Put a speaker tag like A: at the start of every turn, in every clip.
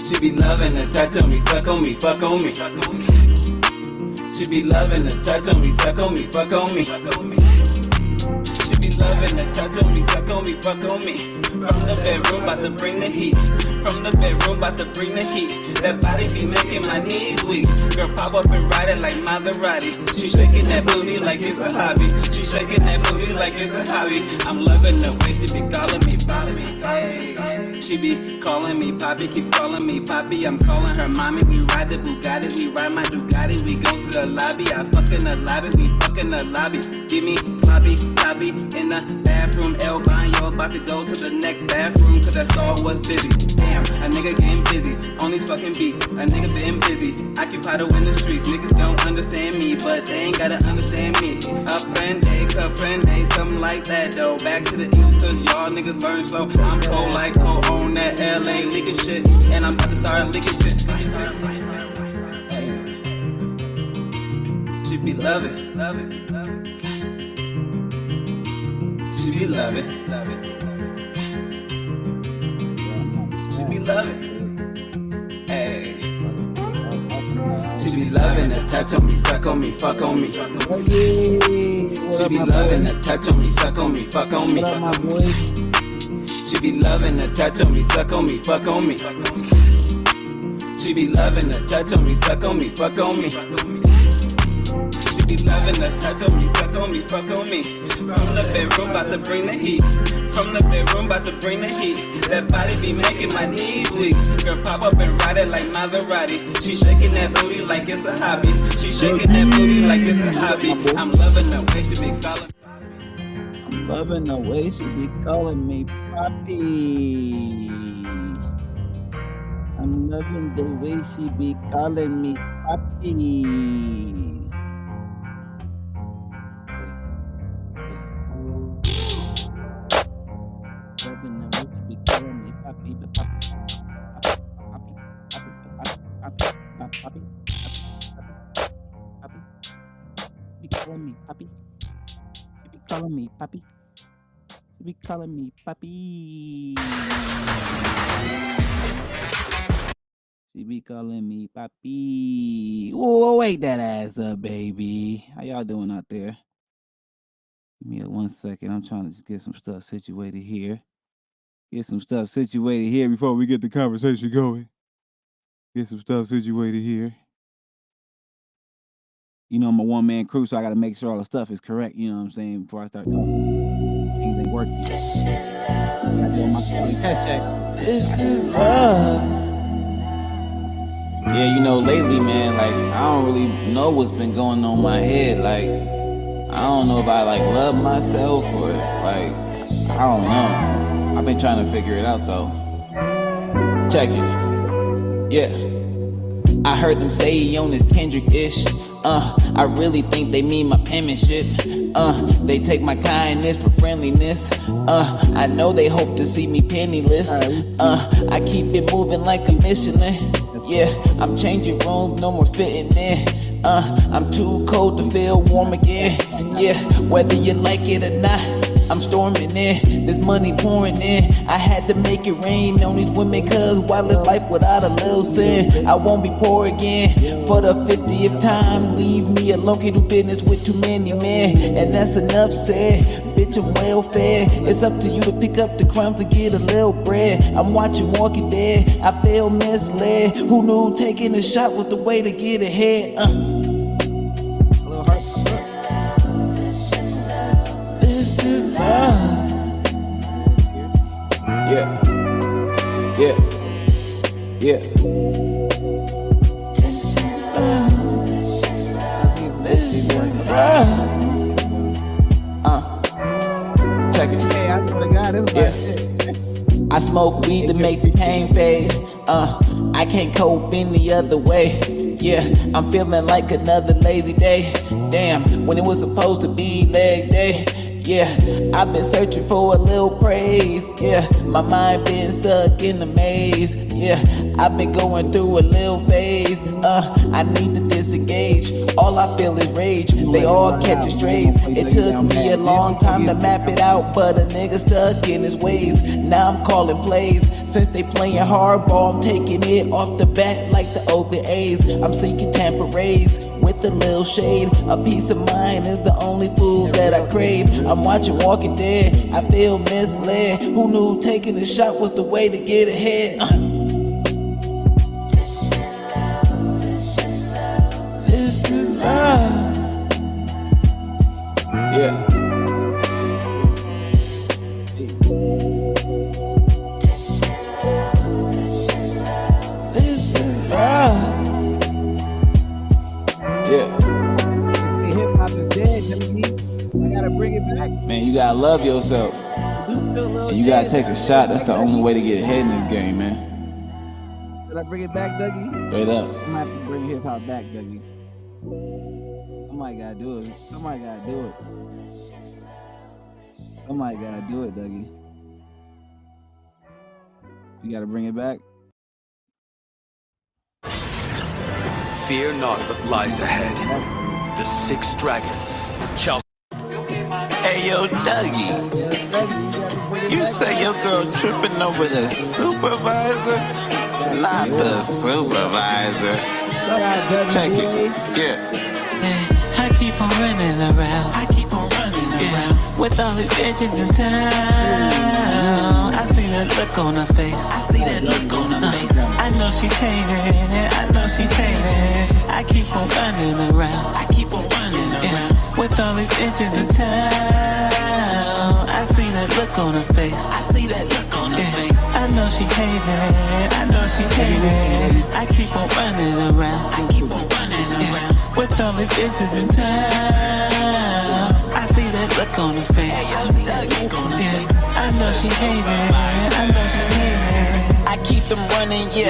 A: She be loving to touch on me, suck on me, fuck on me. She be loving to touch on me, suck on me, fuck on me. She be loving to touch on me, suck on me, fuck on me. From the bedroom, bout to bring the heat. From the bedroom, bout to bring the heat. That body be making my knees weak. Girl, pop up and ride it like Maserati. She shaking that booty like it's a hobby. She shaking that booty like it's a hobby. I'm loving the way she be calling me Bobby. Ay, she be calling me Poppy, keep calling me Poppy. I'm calling her mommy. We ride the Bugatti, we ride my Ducati. We go to the lobby, I fuck in the lobby, we fuck in the lobby. Give me sloppy, sloppy in the bathroom. El Baño, about to go to the next bathroom, cause that's all was busy. Damn, a nigga getting busy on these fucking beats. A nigga been busy, occupied in the streets. Niggas don't understand me, but they ain't gotta understand me. Aprende, something like that though. Back to the east, cause y'all niggas learn slow. I'm cold like cold on that LA leaking shit, and I'm about to start leaking shit. She be loving. She be loving. She be loving. Hey. She be loving to touch on me, suck on me, fuck on me. She be loving to touch on me, suck on me, fuck on me. She be loving to touch on me, suck on me, fuck on me. She be loving to touch on me, suck on me, fuck on me. She be loving to touch on me, suck on me, fuck on me. From the bedroom, bout to bring the heat. From the bedroom, bout to bring the heat. That body be making my knees weak. Girl, pop up and ride it like Maserati. She shaking that booty like it's a hobby. She shaking that booty like it's a hobby. I'm loving the way she be calling.
B: I'm loving the way she be calling me Papi. I'm loving the way she be calling me Papi. Loving the way she be calling me Papi, the Papi, Papi. Be calling me Papi. She be calling me Papi. She be calling me Papi. She be calling me Papi. Whoa, wake that ass up, baby. How y'all doing out there? Give me 1 second. I'm trying to just get some stuff situated here. Get some stuff situated here before we get the conversation going. Get some stuff situated here. You know, I'm a one-man crew, so I got to make sure all the stuff is correct, you know what I'm saying, before I start talking. Things ain't working. I do my test check. This is love. Yeah, you know, lately, man, like, I don't really know what's been going on in my head. Like, I don't know if I, like, love myself or, like, I don't know. I've been trying to figure it out, though. Check it. Yeah. I heard them say he on this Kendrick-ish. I really think they mean my penmanship. They take my kindness for friendliness. I know they hope to see me penniless. I keep it moving like a Michelin. Yeah, I'm changing rooms, no more fitting in. I'm too cold to feel warm again. Yeah, whether you like it or not, I'm storming in, there's money pouring in. I had to make it rain on these women, cause why live life without a little sin? I won't be poor again for the 50th time. Leave me alone, can't do business with too many men. And that's enough said, bitch, I'm well fed. It's up to you to pick up the crumbs to get a little bread. I'm watching Walking Dead, I feel misled. Who knew taking a shot was the way to get ahead? This is love. Yeah. Check it. Hey, I swear to God, this is my shit. I smoke weed to make the pain fade. I can't cope any other way. Yeah, I'm feeling like another lazy day. Damn, when it was supposed to be leg day. Yeah, I've been searching for a little praise. Yeah, my mind been stuck in the maze. Yeah, I've been going through a little phase. I need to disengage. All I feel is rage. They all catch strays. It took me a long time to map it out, but a nigga stuck in his ways. Now I'm calling plays. Since they playing hardball, I'm taking it off the bat like the Oakland A's. I'm seeking Tampa Rays with a little shade. A peace of mind is the only food that I crave. I'm watching Walking Dead, I feel misled. Who knew taking a shot was the way to get ahead? This is love. Yeah. This is love. Yeah.
C: Hip hop is dead, I gotta bring it back.
B: Man, you gotta love yourself. And you gotta take a shot. That's the only way to get ahead in this game, man.
C: Should I bring it back, Dougie?
B: Straight up.
C: I'm gonna have to bring hip hop back, Dougie. Somebody gotta do it. Somebody gotta do it. Somebody gotta do it, Dougie. You gotta bring it back.
D: Fear not what lies ahead. The 6 dragons shall.
B: Hey, yo, Dougie. You say your girl tripping over the supervisor? Not the supervisor. Check it. Yeah.
E: I keep on running around. I keep on running around. With all the bitches in town. I see that look on her face. I see that look on her face. I know she hating it. I know she hating. I keep on running around. I keep on running around. With all the bitches in town. I see that look on her face. I see that look on her face. I know she hating. I know she hating. I keep on running around. I keep on running around. With all the bitches in town. I see that look on her face. I see that look on her face. I know she hating. I know she hating.
B: I keep them running, yeah,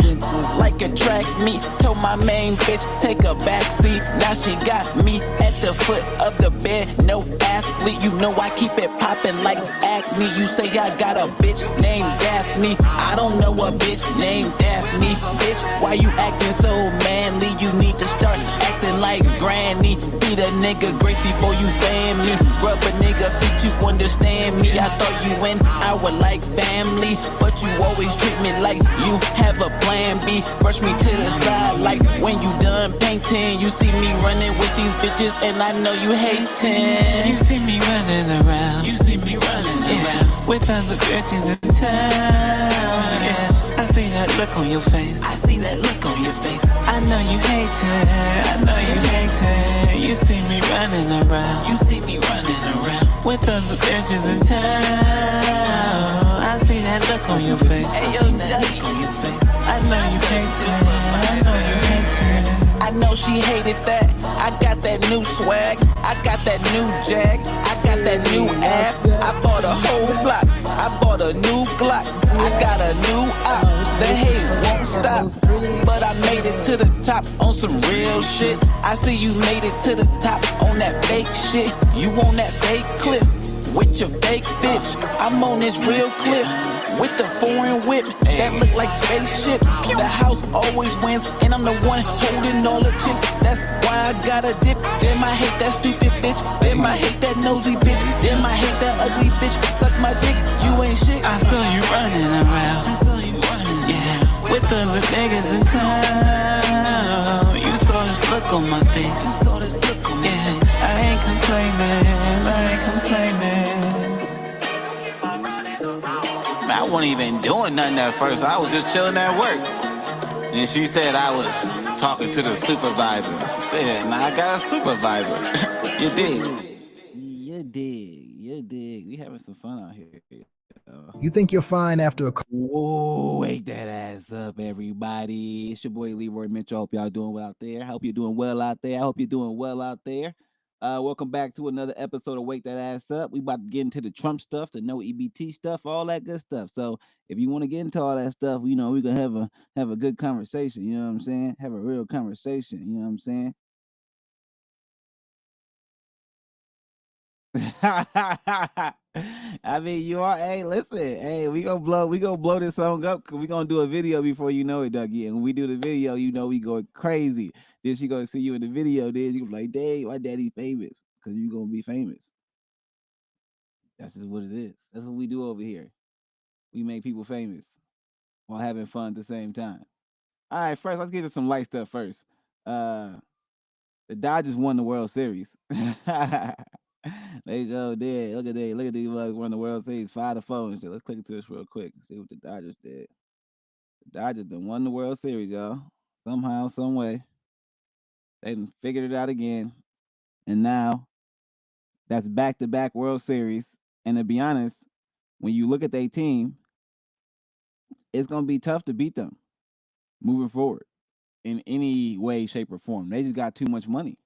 B: like a track meet. Told my main bitch, take a backseat. Now she got me at the foot of the bed. No athlete, you know I keep it popping like acne. You say I got a bitch named Daphne. I don't know a bitch named Daphne. Bitch, why you acting so manly? You need to start acting like granny. Beat a nigga grace before you fan me. Rub a nigga feet, you understand me. I thought you and I were like family, but you always treat me like you have a plan B. Brush me to the side like when you done painting. You see me running with these bitches and I know you hating.
E: You see me running around. You see me running around. With other bitches in town. Yeah, I see that look on your face. I see that look on your face. I know you hating. I know you hating. You see me running around. You see me running around. With other bitches in town. I see that look on your face. Hey, yo, that look on your face. I know you hating. I know you hating.
B: I know she hated that. I got that new swag. I got that new jag. I got that new app. I bought a whole block. I bought a new Glock. I got a new op. The hate won't stop. But I made it to the top on some real shit. I see you made it to the top on that fake shit. You on that fake clip with your fake bitch. I'm on this real clip with the foreign whip that look like spaceships. The house always wins, and I'm the one holding all the chips. That's why I gotta dip. Then I hate that stupid bitch. Then I hate that nosy bitch. Then I hate that ugly bitch. Suck my dick, you ain't shit.
E: I saw you running around. I saw you running, yeah. With the niggas in town. You saw this look on my face. You saw this look on my face. I ain't complaining. I ain't complaining.
B: Man, I wasn't even doing nothing at first. I was just chilling at work. And she said I was talking to the supervisor. Shit, now I got a supervisor. You dig?
C: You dig. You dig. We having some fun out here.
F: You think you're fine after a
C: Whoa, wake that ass up, everybody. It's your boy Leroy Mitchell. I hope y'all doing well out there. I hope you're doing well out there. I hope you're doing well out there. Welcome back to another episode of Wake That Ass Up. We about to get into the Trump stuff, the no EBT stuff, all that good stuff. So if you want to get into all that stuff, you know, we're gonna have a good conversation. You know what I'm saying? Have a real conversation. You know what I'm saying? I mean, you are. Hey, listen. Hey, we gonna blow this song up because we gonna do a video before you know it, Dougie. And when we do the video, you know we going crazy. Then she gonna see you in the video. Then you gonna be like, "Dang, my daddy famous," because you gonna be famous. That's just what it is. That's what we do over here. We make people famous while having fun at the same time. All right, first let's get to some light stuff first. Uh, the Dodgers won the World Series. They sure did. Look at these ones won the World Series 5-4 and shit. Let's click into this real quick. See what the Dodgers did. The Dodgers done won the World Series, y'all. Somehow, some way. They done figured it out again. And now that's back-to-back World Series. And to be honest, when you look at their team, it's gonna be tough to beat them moving forward in any way, shape, or form. They just got too much money.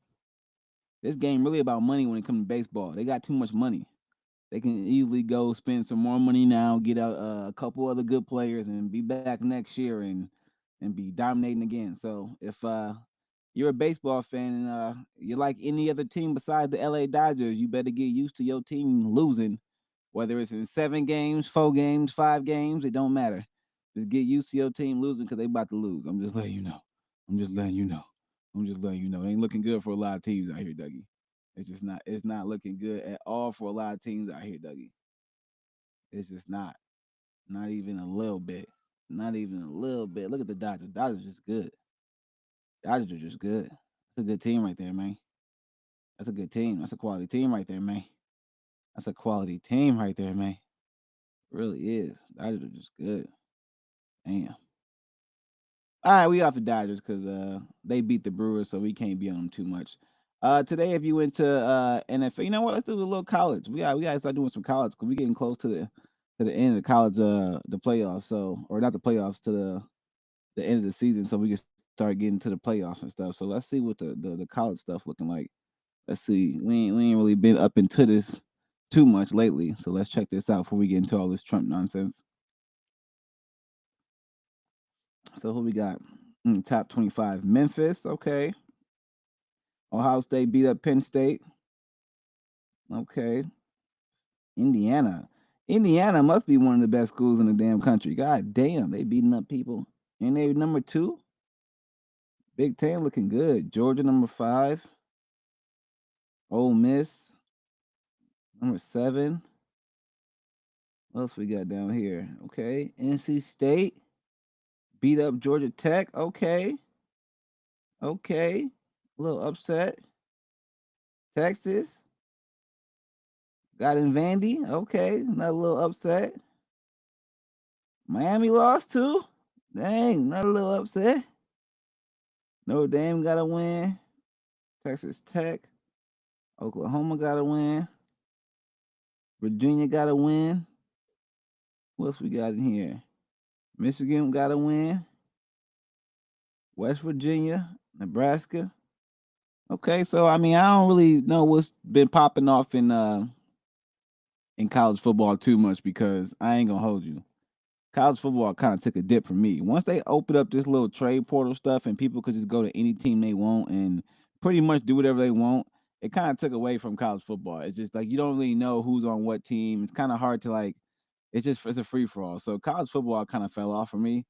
C: This game really about money when it comes to baseball. They got too much money. They can easily go spend some more money now, get a couple other good players, and be back next year and be dominating again. So if you're a baseball fan and you're like any other team besides the LA Dodgers, you better get used to your team losing, whether it's in 7 games, 4 games, 5 games, it don't matter. Just get used to your team losing because they about to lose. I'm just letting you know. I'm just letting you know. It ain't looking good for a lot of teams out here, Dougie. It's not looking good at all for a lot of teams out here, Dougie. It's just not. Not even a little bit. Not even a little bit. Look at the Dodgers. Dodgers are just good. Dodgers are just good. That's a good team right there, man. That's a good team. That's a quality team right there, man. That's a quality team right there, man. It really is. Dodgers are just good. Damn. All right, we off the Dodgers because they beat the Brewers, so we can't be on them too much. Today, if you went to NFL, you know what? Let's do a little college. We got to start doing some college because we're getting close to the end of the college, the playoffs. So, or not the playoffs, to the end of the season, so we can start getting to the playoffs and stuff. So let's see what the college stuff looking like. Let's see. We ain't really been up into this too much lately, so let's check this out before we get into all this Trump nonsense. So who we got? Top 25. Memphis, okay. Ohio State beat up Penn State. Okay. Indiana. Indiana must be one of the best schools in the damn country. God damn, they beating up people. And they number 2. Big Ten looking good. Georgia number 5. Ole Miss number 7. What else we got down here? Okay. NC State beat up Georgia Tech. Okay. Okay. A little upset. Texas got in Vandy. Okay. Another little upset. Miami lost too. Dang, another little upset. Notre Dame got a win. Texas Tech. Oklahoma got a win. Virginia got a win. What else we got in here? Michigan got a win. West Virginia, Nebraska. Okay, so I mean, I don't really know what's been popping off in college football too much because I ain't gonna hold you. College football kind of took a dip for me. Once they opened up this little trade portal stuff and people could just go to any team they want and pretty much do whatever they want, it kind of took away from college football. It's just like you don't really know who's on what team. It's kind of hard to like. It's a free for all. So college football kind of fell off for me.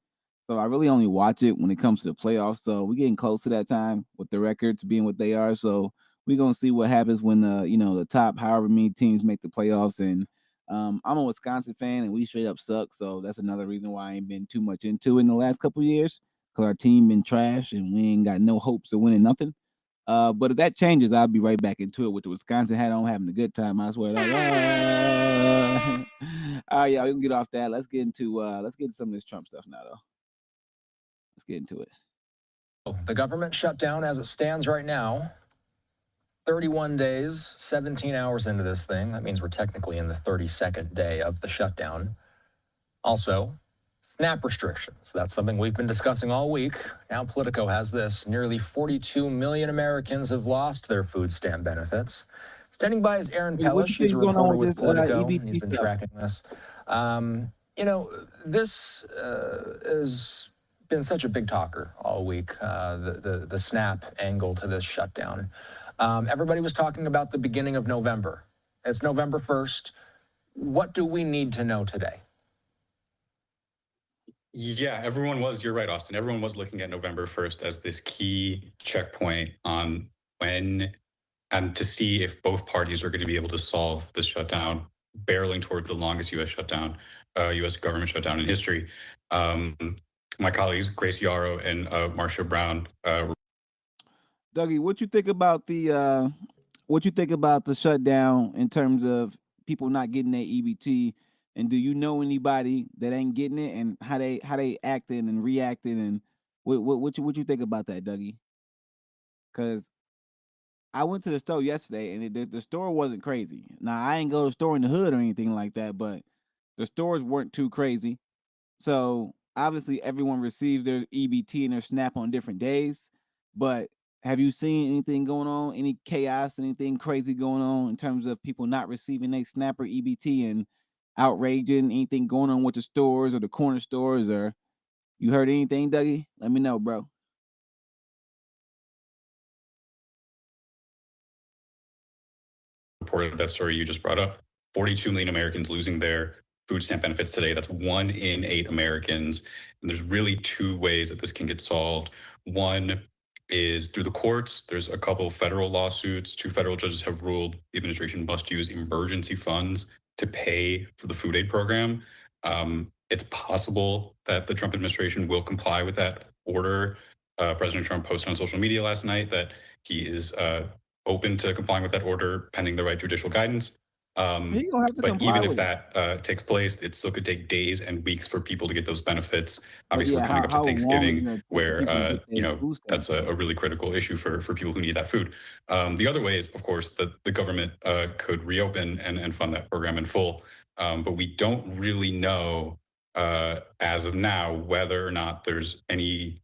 C: So I really only watch it when it comes to the playoffs. So we're getting close to that time with the records being what they are. So we're gonna see what happens when the top however many teams make the playoffs. And I'm a Wisconsin fan, and we straight up suck. So that's another reason why I ain't been too much into it in the last couple of years because our team been trash and we ain't got no hopes of winning nothing. But if that changes, I'll be right back into it with the Wisconsin hat on, having a good time. I swear. All right, y'all, we can get off that. Let's get into some of this Trump stuff now, though. Let's get into it.
G: The government shutdown as it stands right now, 31 days, 17 hours into this thing. That means we're technically in the 32nd day of the shutdown. Also, SNAP restrictions. That's something we've been discussing all week. Now Politico has this. Nearly 42 million Americans have lost their food stamp benefits. Standing by is Aaron Pellish. He's a reporter with Politico.
C: EBT
G: He's been tracking this. This has been such a big talker all week, the SNAP angle to this shutdown. Everybody was talking about the beginning of November. It's November 1st. What do we need to know today?
H: Yeah, you're right, Austin. Everyone was looking at November 1st as this key checkpoint on when and to see if both parties are going to be able to solve the shutdown, barreling toward the longest U.S. shutdown, U.S. government shutdown in history. My colleagues, Grace Yarrow and Marcia Brown.
C: Dougie, what you think about the shutdown in terms of people not getting their EBT? And do you know anybody that ain't getting it, and how they acting and reacting, and what you think about that, Dougie? Because I went to the store yesterday, and the store wasn't crazy. Now, I ain't go to the store in the hood or anything like that, but the stores weren't too crazy. So obviously, everyone received their EBT and their SNAP on different days. But have you seen anything going on? Any chaos? Anything crazy going on in terms of people not receiving their SNAP or EBT and outraging? Anything going on with the stores or the corner stores? Or you heard anything, Dougie? Let me know, bro.
H: Reported that story you just brought up. 42 million Americans losing their food stamp benefits today. That's 1 in 8 Americans. And there's really two ways that this can get solved. One is through the courts. There's a couple federal lawsuits. 2 federal judges have ruled the administration must use emergency funds to pay for the food aid program. It's possible that the Trump administration will comply with that order. President Trump posted on social media last night that he is open to complying with that order pending the right judicial guidance. But even if that takes place, it still could take days and weeks for people to get those benefits. Obviously, we're coming up to Thanksgiving, where that's a really critical issue for people who need that food. The other way is, of course, that the government could reopen and fund that program in full. But we don't really know as of now whether or not there's any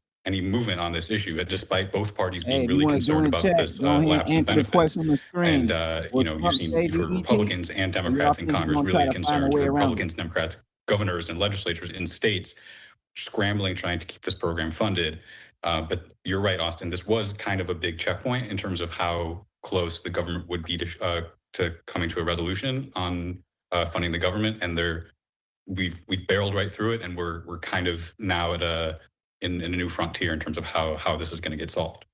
H: movement on this issue, despite both parties being really concerned about this lapse in benefits. And you've heard Republicans and Democrats in Congress really concerned. Republicans, Democrats, governors, and legislatures in states scrambling, trying to keep this program funded. But you're right, Austin. This was kind of a big checkpoint in terms of how close the government would be to coming to a resolution on funding the government, and we've barreled right through it, and we're kind of now at in a new frontier in terms of how this is going to get solved.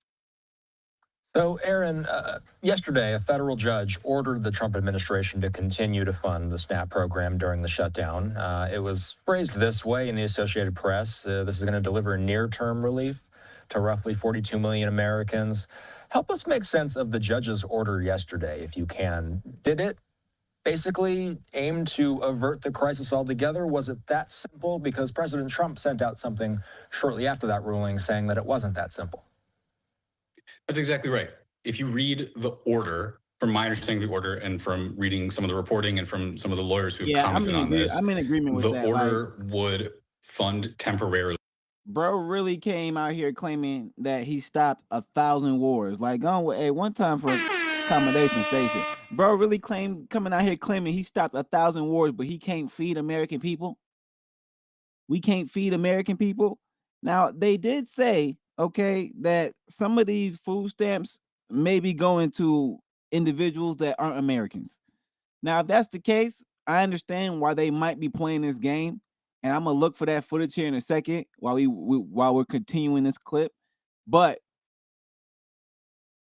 G: So, Aaron, yesterday, a federal judge ordered the Trump administration to continue to fund the SNAP program during the shutdown. It was phrased this way in the Associated Press. This is going to deliver near-term relief to roughly 42 million Americans. Help us make sense of the judge's order yesterday, if you can. Did it basically aim to avert the crisis altogether? Was it that simple? Because President Trump sent out something shortly after that ruling saying that it wasn't that simple.
H: That's exactly right. If you read the order, from my understanding of the order and from reading some of the reporting and from some of the lawyers who've commented on this,
C: I'm in agreement with that.
H: The order would fund temporarily.
C: Bro really came out here claiming that he stopped 1,000 wars. Like, one time for accommodation station. Bro really coming out here claiming he stopped 1,000 wars, but he can't feed American people. We can't feed American people. Now, they did say, okay, that some of these food stamps may be going to individuals that aren't Americans. Now, if that's the case, I understand why they might be playing this game. And I'm going to look for that footage here in a second while we're continuing this clip. But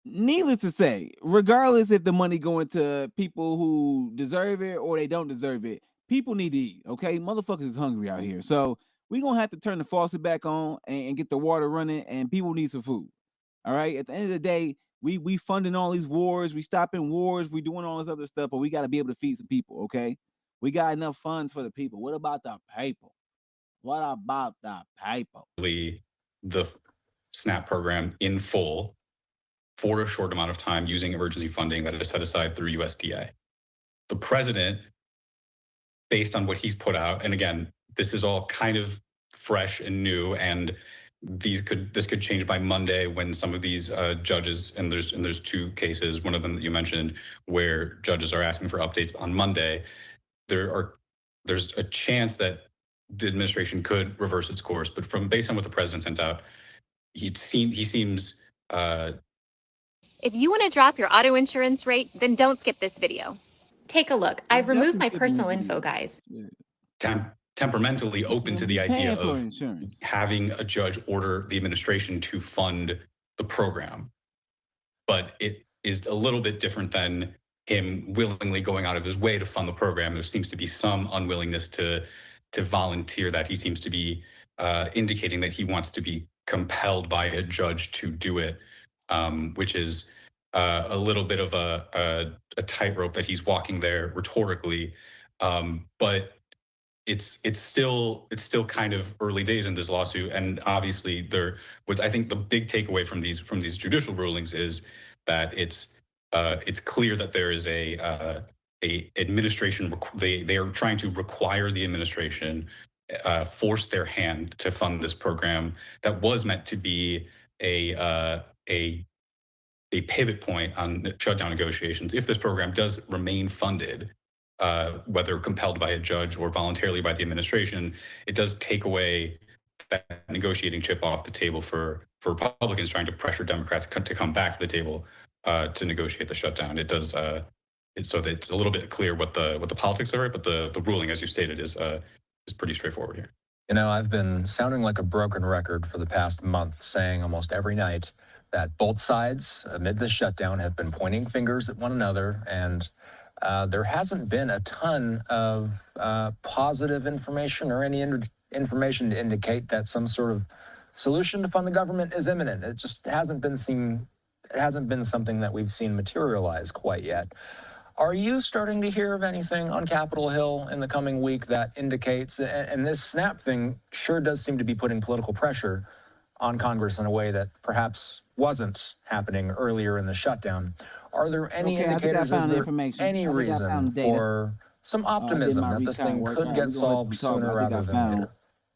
C: needless to say, regardless if the money going to people who deserve it or they don't deserve it, people need to eat, okay? Motherfuckers is hungry out here. So we're going to have to turn the faucet back on and get the water running, and people need some food, all right? At the end of the day, we funding all these wars, we stopping wars, we doing all this other stuff, but we got to be able to feed some people, okay? We got enough funds for the people. What about the people? What about the people?
H: The SNAP program in full for a short amount of time using emergency funding that is set aside through USDA. The president, based on what he's put out, and again, this is all kind of fresh and new, and this could change by Monday when some of these judges, and there's 2 cases, one of them that you mentioned, where judges are asking for updates on Monday. There's a chance that the administration could reverse its course, but based on what the president sent out, he seems.
I: If you want to drop your auto insurance rate, then don't skip this video. Take a look. I've removed my
C: Definitely
I: personal
C: giving
I: info,
C: you-
I: guys.
C: Yeah.
H: Temperamentally open to the
C: You're
H: idea
C: paying for
H: of
C: insurance.
H: having a judge order the administration to fund the program. But it is a little bit different than him willingly going out of his way to fund the program. There seems to be some unwillingness to volunteer that. He seems to be indicating that he wants to be compelled by a judge to do it, which is a little bit of a tightrope that he's walking there rhetorically. But it's still kind of early days in this lawsuit, and obviously there was, I think the big takeaway from these judicial rulings is that it's clear that there is a administration, they are trying to require the administration force their hand to fund this program that was meant to be a pivot point on shutdown negotiations. If this program does remain funded, whether compelled by a judge or voluntarily by the administration, it does take away that negotiating chip off the table for Republicans trying to pressure Democrats to come back to the table to negotiate the shutdown. It does so that it's a little bit clear what the politics are, but the ruling, as you stated, is pretty straightforward here.
G: You know, I've been sounding like a broken record for the past month, saying almost every night that both sides, amid this shutdown, have been pointing fingers at one another, and there hasn't been a ton of positive information or any information to indicate that some sort of solution to fund the government is imminent. It just hasn't been seen. It hasn't been something that we've seen materialize quite yet. Are you starting to hear of anything on Capitol Hill in the coming week that indicates, and this SNAP thing sure does seem to be putting political pressure on Congress in a way that perhaps wasn't happening earlier in the shutdown. Are there any indicators, any reason for some optimism that this thing could get solved sooner rather than later?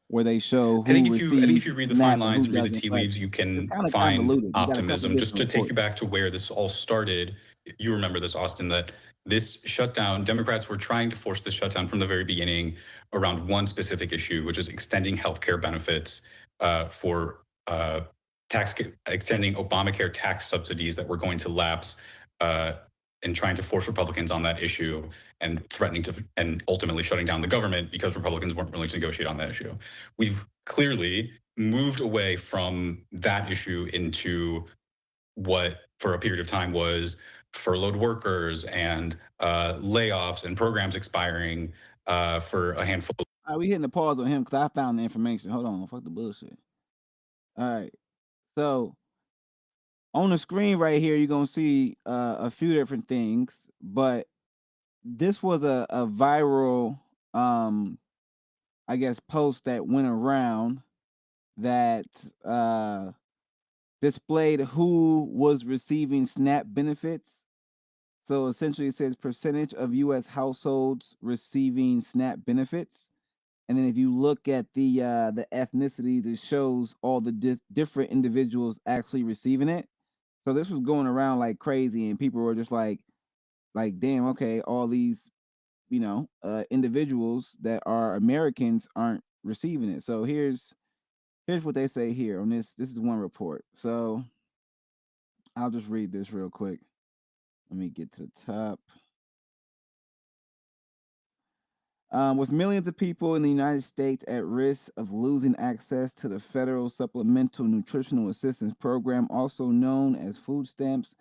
C: Where they show who
H: I think if you read the fine lines and read the tea
C: doesn't,
H: leaves, you can
C: kind of
H: find
C: convoluted. You got a couple
H: optimism. Just to
C: different
H: take you back to where this all started, you remember this, Austin, that this shutdown, Democrats were trying to force the shutdown from the very beginning around one specific issue, which is extending healthcare benefits for extending Obamacare tax subsidies that were going to lapse, and trying to force Republicans on that issue and threatening to, and ultimately shutting down the government because Republicans weren't willing to negotiate on that issue. We've clearly moved away from that issue into what for a period of time was furloughed workers and layoffs and programs expiring for a handful.
C: We hitting the pause on him because I found the information. Hold on, fuck the bullshit. All right, so on the screen right here, you're gonna see a few different things, but this was a viral, I guess, post that went around that displayed who was receiving SNAP benefits. So essentially, it says percentage of U.S. households receiving SNAP benefits, and then if you look at the ethnicities, it shows all the different individuals actually receiving it. So this was going around like crazy, and people were just like, damn, okay, all these, individuals that are Americans aren't receiving it. So here's what they say here on this. This is one report. So I'll just read this real quick. Let me get to the top. With millions of people in the United States at risk of losing access to the federal Supplemental Nutritional Assistance Program, also known as food stamps,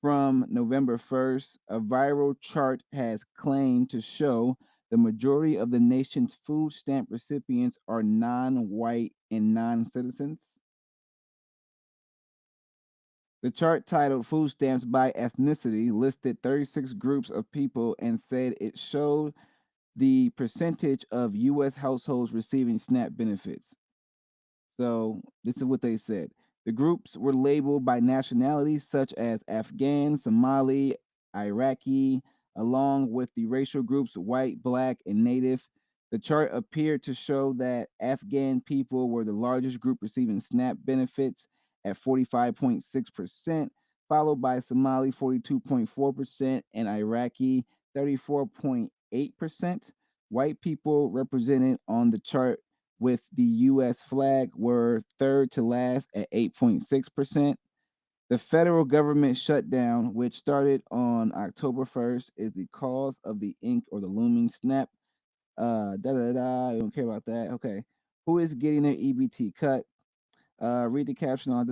C: from November 1st, a viral chart has claimed to show the majority of the nation's food stamp recipients are non-white and non-citizens. The chart, titled Food Stamps by Ethnicity, listed 36 groups of people and said it showed the percentage of U.S. households receiving SNAP benefits. So this is what they said. The groups were labeled by nationality, such as Afghan, Somali, Iraqi, along with the racial groups white, black, and native. The chart appeared to show that Afghan people were the largest group receiving SNAP benefits at 45.6%, followed by Somali 42.4% and Iraqi 34.8%. White people represented on the chart with the U.S. flag were third to last at 8.6%. The federal government shutdown, which started on October 1st, is the cause of the ink or the looming snap. I don't care about that. Okay. Who is getting their EBT cut? Read the caption on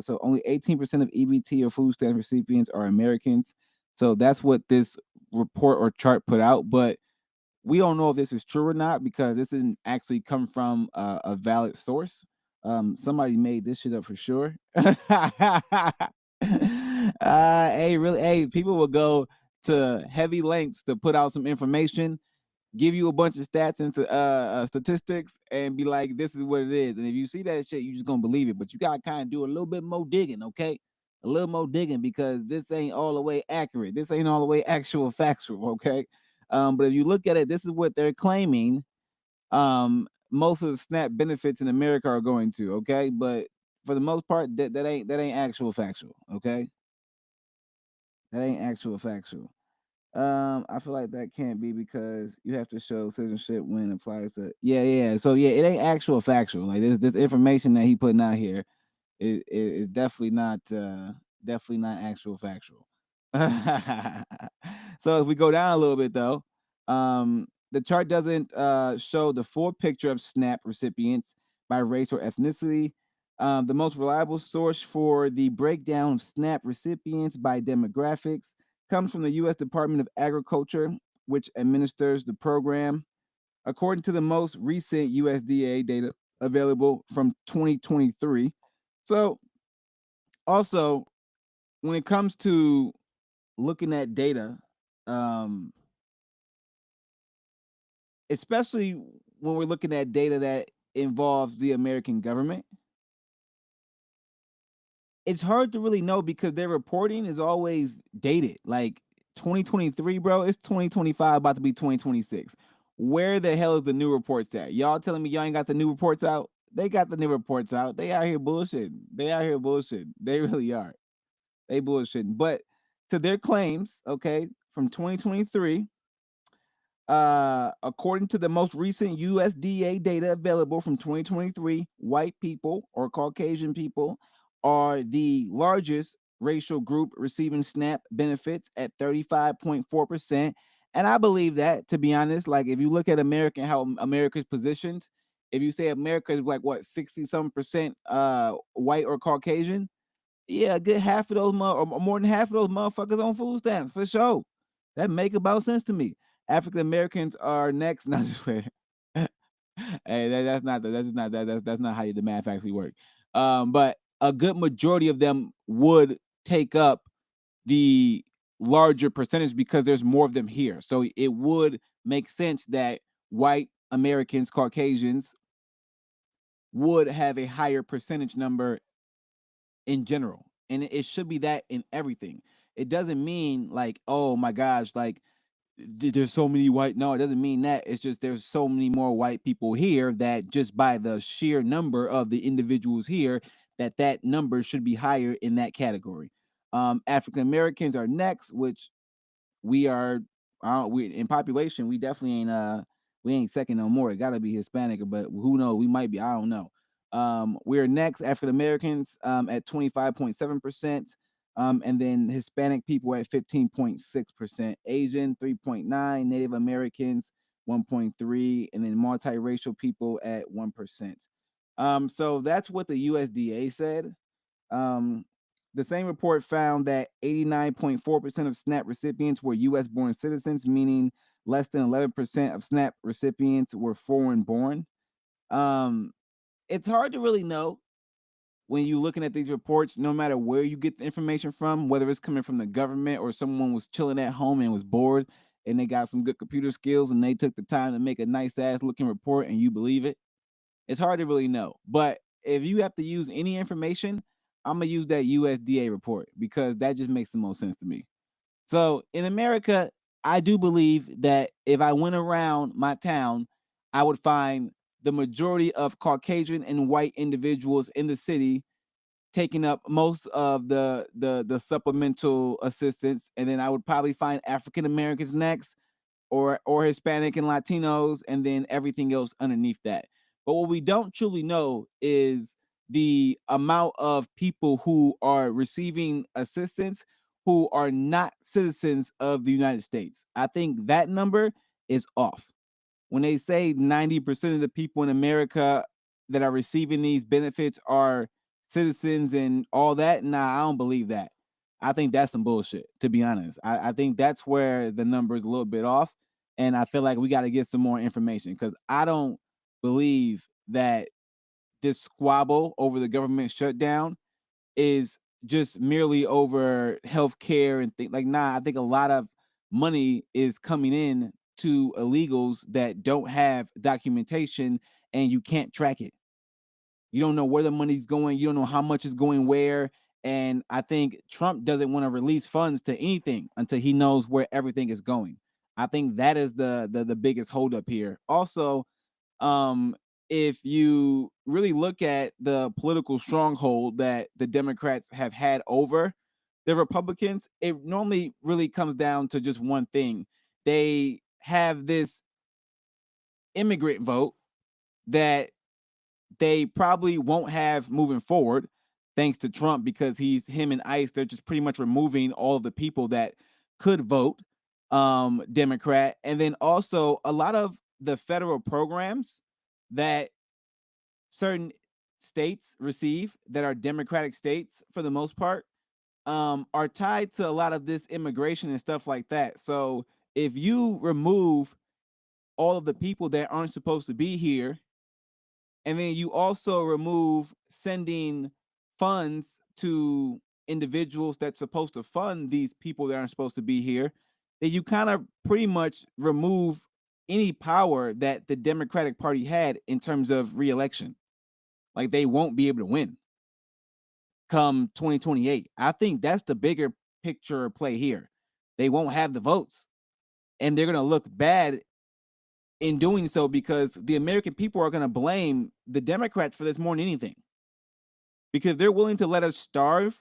C: So only 18% of EBT or food stamp recipients are Americans. So that's what this report or chart put out. But we don't know if this is true or not because this didn't actually come from a valid source. Somebody made this shit up for sure. Hey, people will go to heavy lengths to put out some information, give you a bunch of stats and statistics, and be like, "This is what it is." And if you see that shit, you just gonna believe it. But you gotta kind of do a little bit more digging, okay? A little more digging because this ain't all the way accurate. This ain't all the way actual factual, okay? But if you look at it, this is what they're claiming. Most of the SNAP benefits in America are going to, okay? But for the most part, that ain't actual factual, okay? That ain't actual factual. I feel like that can't be because you have to show citizenship when it applies to yeah. So yeah, it ain't actual factual. Like this information that he putting out here is definitely not actual factual. So if we go down a little bit though, the chart doesn't show the full picture of SNAP recipients by race or ethnicity. The most reliable source for the breakdown of SNAP recipients by demographics comes from the U.S. Department of Agriculture, which administers the program. According to the most recent USDA data available from 2023. So, also, when it comes to looking at data, especially when we're looking at data that involves the American government, it's hard to really know because their reporting is always dated. Like 2023, bro, it's 2025, about to be 2026. Where the hell is the new reports at? Y'all telling me y'all ain't got the new reports out? They got the new reports out. They out here bullshitting. They really are. They bullshitting. But to their claims, okay, from 2023, according to the most recent USDA data available from 2023, white people or Caucasian people are the largest racial group receiving SNAP benefits at 35.4%. And I believe that, to be honest, like if you look at America and how America's positioned, if you say America is like what 60-some% white or Caucasian, yeah, a good half of those or more than half of those motherfuckers on food stamps for sure. That make about sense to me. African Americans are next. Not just hey, that's not how the math actually work. But a good majority of them would take up the larger percentage because there's more of them here. So it would make sense that white Americans, Caucasians would have a higher percentage number in general. And it should be that in everything. It doesn't mean like, oh my gosh, like there's so many white. No, it doesn't mean that. It's just there's so many more white people here that just by the sheer number of the individuals here, that number should be higher in that category. African Americans are next, which we are we in population, we definitely ain't we ain't second no more. It gotta be Hispanic, but who knows? We might be, I don't know. We're next, African Americans at 25.7%. And then Hispanic people at 15.6%, Asian 3.9, Native Americans 1.3, and then multiracial people at 1%. So that's what the USDA said. The same report found that 89.4% of SNAP recipients were U.S. born citizens, meaning less than 11% of SNAP recipients were foreign born. It's hard to really know when you're looking at these reports, no matter where you get the information from, whether it's coming from the government or someone was chilling at home and was bored and they got some good computer skills and they took the time to make a nice ass looking report and you believe it. It's hard to really know. But if you have to use any information, I'm going to use that USDA report because that just makes the most sense to me. So in America, I do believe that if I went around my town, I would find the majority of Caucasian and white individuals in the city taking up most of the supplemental assistance, and then I would probably find African Americans next, or Hispanic and Latinos, and then everything else underneath that. But what we don't truly know is the amount of people who are receiving assistance who are not citizens of the United States. I think that number is off. When they say 90% of the people in America that are receiving these benefits are citizens and all that, nah, I don't believe that. I think that's some bullshit, to be honest. I think that's where the number is a little bit off. And I feel like we got to get some more information because I don't believe that this squabble over the government shutdown is just merely over healthcare and things like, nah, I think a lot of money is coming in to illegals that don't have documentation and you can't track it. You don't know where the money's going. You don't know how much is going where. And I think Trump doesn't want to release funds to anything until he knows where everything is going. I think that is the biggest holdup here. Also, if you really look at the political stronghold that the Democrats have had over the Republicans, it normally really comes down to just one thing. They have this immigrant vote that they probably won't have moving forward thanks to Trump because him and ICE, they're just pretty much removing all of the people that could vote Democrat. And then also a lot of the federal programs that certain states receive that are Democratic states for the most part are tied to a lot of this immigration and stuff like that. So if you remove all of the people that aren't supposed to be here, and then you also remove sending funds to individuals that's supposed to fund these people that aren't supposed to be here, then you kind of pretty much remove any power that the Democratic Party had in terms of re-election. Like they won't be able to win come 2028. I think that's the bigger picture play here. They won't have the votes and they're going to look bad in doing so because the American people are going to blame the Democrats for this more than anything. Because they're willing to let us starve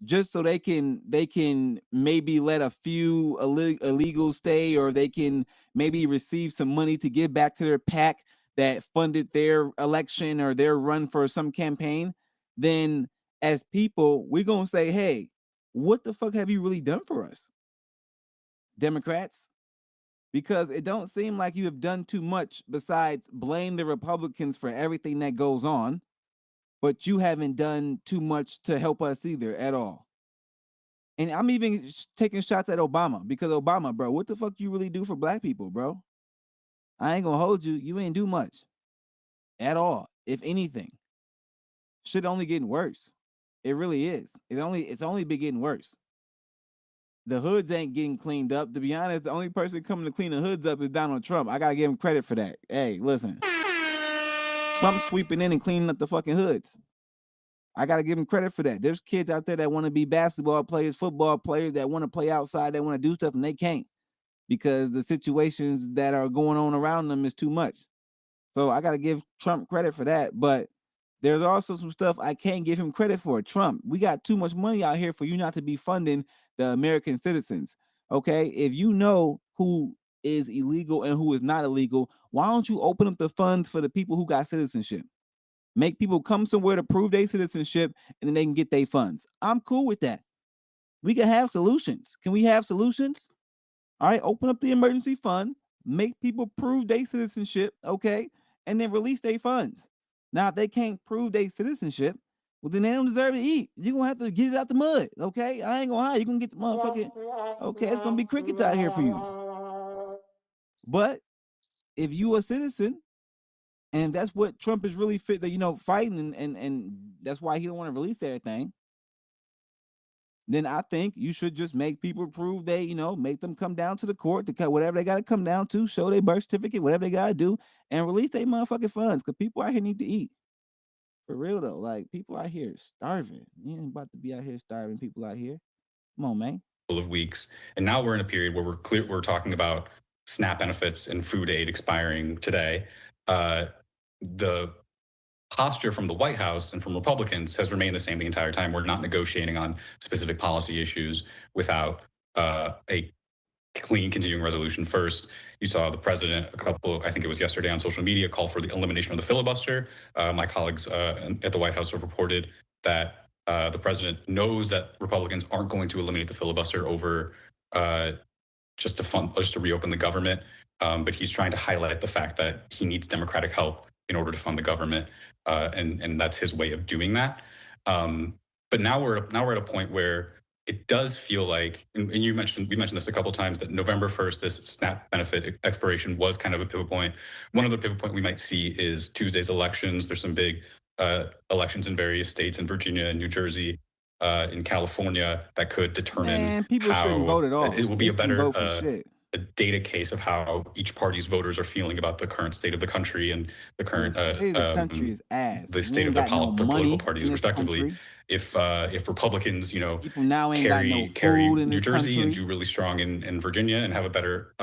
C: just so they can maybe let a few illegals stay, or they can maybe receive some money to give back to their PAC that funded their election or their run for some campaign. Then as people, we're going to say, hey, what the fuck have you really done for us, Democrats? Because it don't seem like you have done too much besides blame the Republicans for everything that goes on, but you haven't done too much to help us either at all. And I'm even taking shots at Obama because Obama, bro, what the fuck you really do for black people, bro? I ain't gonna hold you. You ain't do much at all, if anything. Shit only getting worse. It really is. It's only been getting worse. The hoods ain't getting cleaned up. To be honest, the only person coming to clean the hoods up is Donald Trump. I gotta give him credit for that. Hey, listen. Trump's sweeping in and cleaning up the fucking hoods. I gotta give him credit for that. There's kids out there that want to be basketball players, football players, that want to play outside, that want to do stuff, and they can't because the situations that are going on around them is too much. So I gotta give Trump credit for that. But there's also some stuff I can't give him credit for. Trump, we got too much money out here for you not to be funding the American citizens. Okay, if you know who is illegal and who is not illegal, why don't you open up the funds for the people who got citizenship? Make people come somewhere to prove their citizenship and then they can get their funds. I'm cool with that. We can have solutions. Can we have solutions? All right, open up the emergency fund, make people prove their citizenship, okay, and then release their funds. Now, if they can't prove their citizenship, well, then they don't deserve to eat. You're going to have to get it out the mud, okay? I ain't going to hide. You're going to get the motherfucking, okay, it's going to be crickets out here for you. But if you a citizen, and that's what Trump is really fighting, and that's why he don't want to release everything, then I think you should just make people prove they, make them come down to the court to cut whatever they got to come down to, show their birth certificate, whatever they got to do, and release their motherfucking funds, because people out here need to eat. For real, though. Like, people out here starving. You ain't about to be out here starving people out here. Come on, man.
H: Of weeks. And now we're in a period where we're talking about SNAP benefits and food aid expiring today. The posture from the White House and from Republicans has remained the same the entire time. We're not negotiating on specific policy issues without a clean continuing resolution first. You saw the president I think it was yesterday on social media, call for the elimination of the filibuster. My colleagues at the White House have reported that the president knows that Republicans aren't going to eliminate the filibuster over just to reopen the government. But he's trying to highlight the fact that he needs Democratic help in order to fund the government, and that's his way of doing that. But now we're at a point where it does feel like, and we mentioned this a couple of times, that November 1st, this SNAP benefit expiration was kind of a pivot point. One other pivot point we might see is Tuesday's elections. There's some big elections in various states, in Virginia and New Jersey, in California, that could determine
C: people shouldn't vote at all.
H: It will be a better
C: a
H: data case of how each party's voters are feeling about the current state of the country and the current
C: the country is ass.
H: The state of their political parties, respectively. If Republicans,
C: people now ain't
H: carry
C: food in
H: New
C: this
H: Jersey
C: country,
H: and do really strong in Virginia and have a better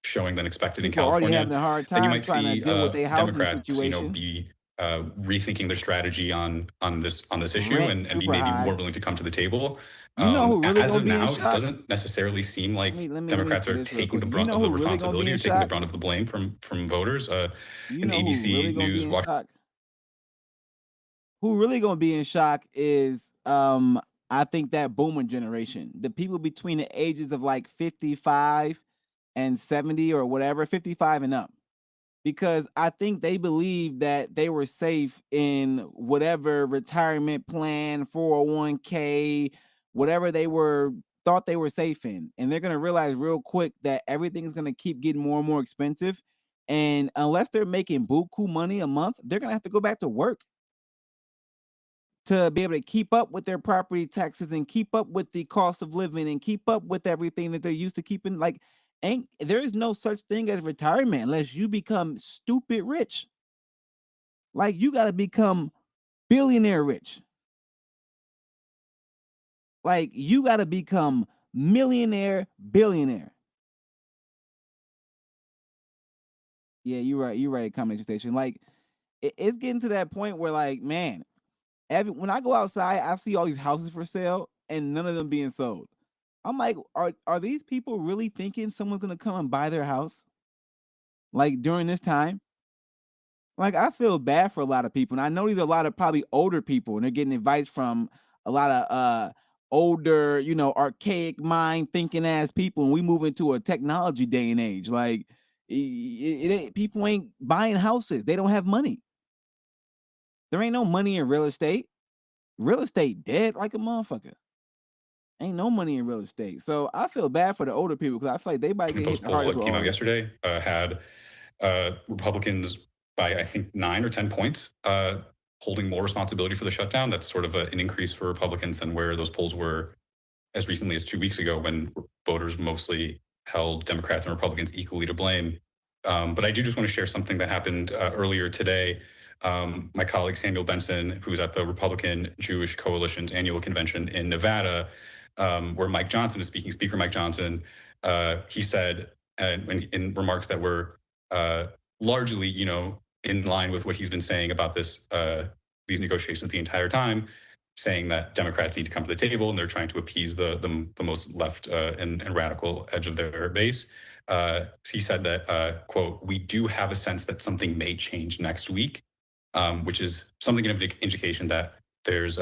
H: showing than expected in
C: people
H: California,
C: already having a hard time
H: then you might
C: trying
H: see
C: to deal with their housing
H: Democrats,
C: situation.
H: be rethinking their strategy on this issue and be maybe more willing to come to the table.
C: Who really
H: as of now, it
C: shock?
H: doesn't necessarily seem like Democrats are taking the
C: brunt
H: brunt of the responsibility or taking the brunt of the blame from voters. An ABC News watch.
C: Who really gonna be in shock is I think that boomer generation, the people between the ages of like 55 and 70 or whatever, 55 and up. Because I think they believe that they were safe in whatever retirement plan, 401k, whatever they thought they were safe in. And they're going to realize real quick that everything's going to keep getting more and more expensive. And unless they're making buku money a month, they're going to have to go back to work to be able to keep up with their property taxes and keep up with the cost of living and keep up with everything that they're used to keeping. Like, there is no such thing as retirement unless you become stupid rich. Like, you got to become billionaire rich. Like, you got to become millionaire billionaire. Yeah, you're right. You're right. Combination station. Like, it's getting to that point where, like, man, when I go outside, I see all these houses for sale and none of them being sold. I'm like, are these people really thinking someone's gonna come and buy their house? Like, during this time? Like, I feel bad for a lot of people. And I know these are a lot of probably older people, and they're getting advice from a lot of older, archaic mind thinking ass people. And we move into a technology day and age. Like, people ain't buying houses. They don't have money. There ain't no money in real estate. Real estate dead like a motherfucker. Ain't no money in real estate. So I feel bad for the older people because I feel like they might get hit hard.
H: Poll that came out yesterday had Republicans by, I think, 9 or 10 points holding more responsibility for the shutdown. That's sort of an increase for Republicans than where those polls were as recently as 2 weeks ago, when voters mostly held Democrats and Republicans equally to blame. But I do just want to share something that happened earlier today. My colleague Samuel Benson, who's at the Republican Jewish Coalition's annual convention in Nevada, where Mike Johnson is speaking, Speaker Mike Johnson, he said in remarks that were largely, in line with what he's been saying about these negotiations the entire time, saying that Democrats need to come to the table and they're trying to appease the most left and radical edge of their base. He said that, quote, "We do have a sense that something may change next week," which is something of an indication that there's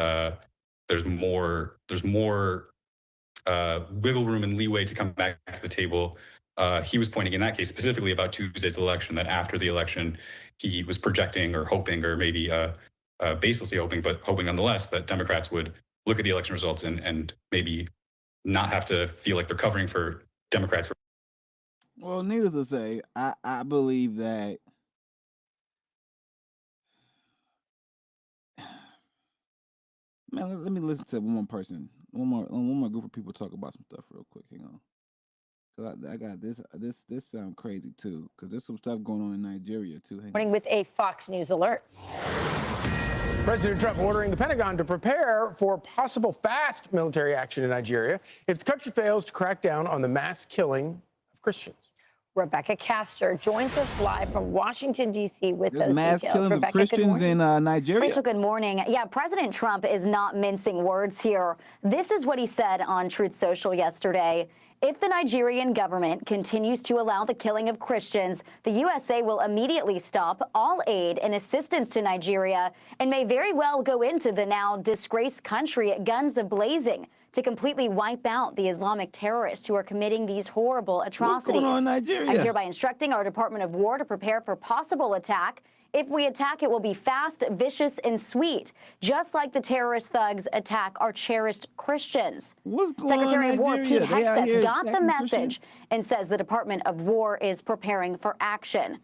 H: more wiggle room and leeway to come back to the table. He was pointing in that case specifically about Tuesday's election, that after the election, he was projecting or hoping, or maybe baselessly hoping, but hoping nonetheless, that Democrats would look at the election results and maybe not have to feel like they're covering for Democrats.
C: Well, needless to say, I believe that man, let me listen to one more person, one more group of people talk about some stuff real quick. Hang on, because I got this sound crazy too, because there's some stuff going on in Nigeria too.
I: Morning with a Fox News alert.
J: President Trump ordering the Pentagon to prepare for possible fast military action in Nigeria if the country fails to crack down on the mass killing of Christians.
I: Rebecca Castor joins us live from Washington, D.C. with those
C: mass
I: details.
C: killing
I: Rebecca,
C: of Christians in Nigeria.
K: Rachel, good morning. Yeah, President Trump is not mincing words here. This is what he said on Truth Social yesterday. If the Nigerian government continues to allow the killing of Christians, the USA will immediately stop all aid and assistance to Nigeria and may very well go into the now disgraced country guns a-blazing to completely wipe out the Islamic terrorists who are committing these horrible atrocities.
C: What's going on in Nigeria?
K: I'm hereby instructing our Department of War to prepare for possible attack. If we attack, it will be fast, vicious, and sweet, just like the terrorist thugs attack our cherished Christians.
C: What's going
K: Secretary
C: on
K: of War
C: in
K: Pete
C: Nigeria? They out here
K: Hegseth got the
C: attacking
K: message
C: Christians?
K: and says the Department of War is preparing for action.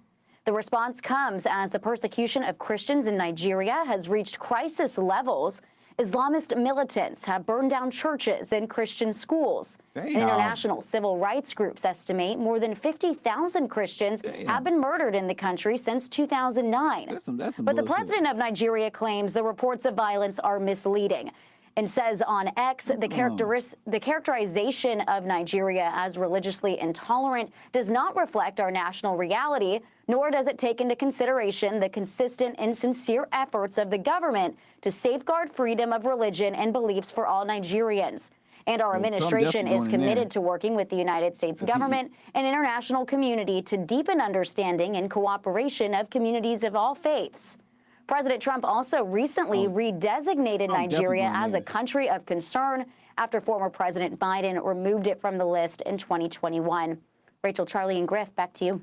K: The response comes as the persecution of Christians in Nigeria has reached crisis levels. Islamist militants have burned down churches and Christian schools.
C: Damn.
K: International civil rights groups estimate more than 50,000 Christians have been murdered in the country since 2009.
C: That's some
K: But the
C: bullshit.
K: president of Nigeria claims the reports of violence are misleading and says on X the characterization of Nigeria as religiously intolerant does not reflect our national reality, nor does it take into consideration the consistent and sincere efforts of the government to safeguard freedom of religion and beliefs for all Nigerians. And our
C: Well, Trump
K: administration
C: definitely
K: is
C: going in there.
K: committed to working with the United States government and international community to deepen understanding and cooperation of communities of all faiths. President Trump also recently redesignated Nigeria
C: going
K: as
C: there.
K: a country of concern after former President Biden removed it from the list in 2021. Rachel, Charlie, and Griff, back to you.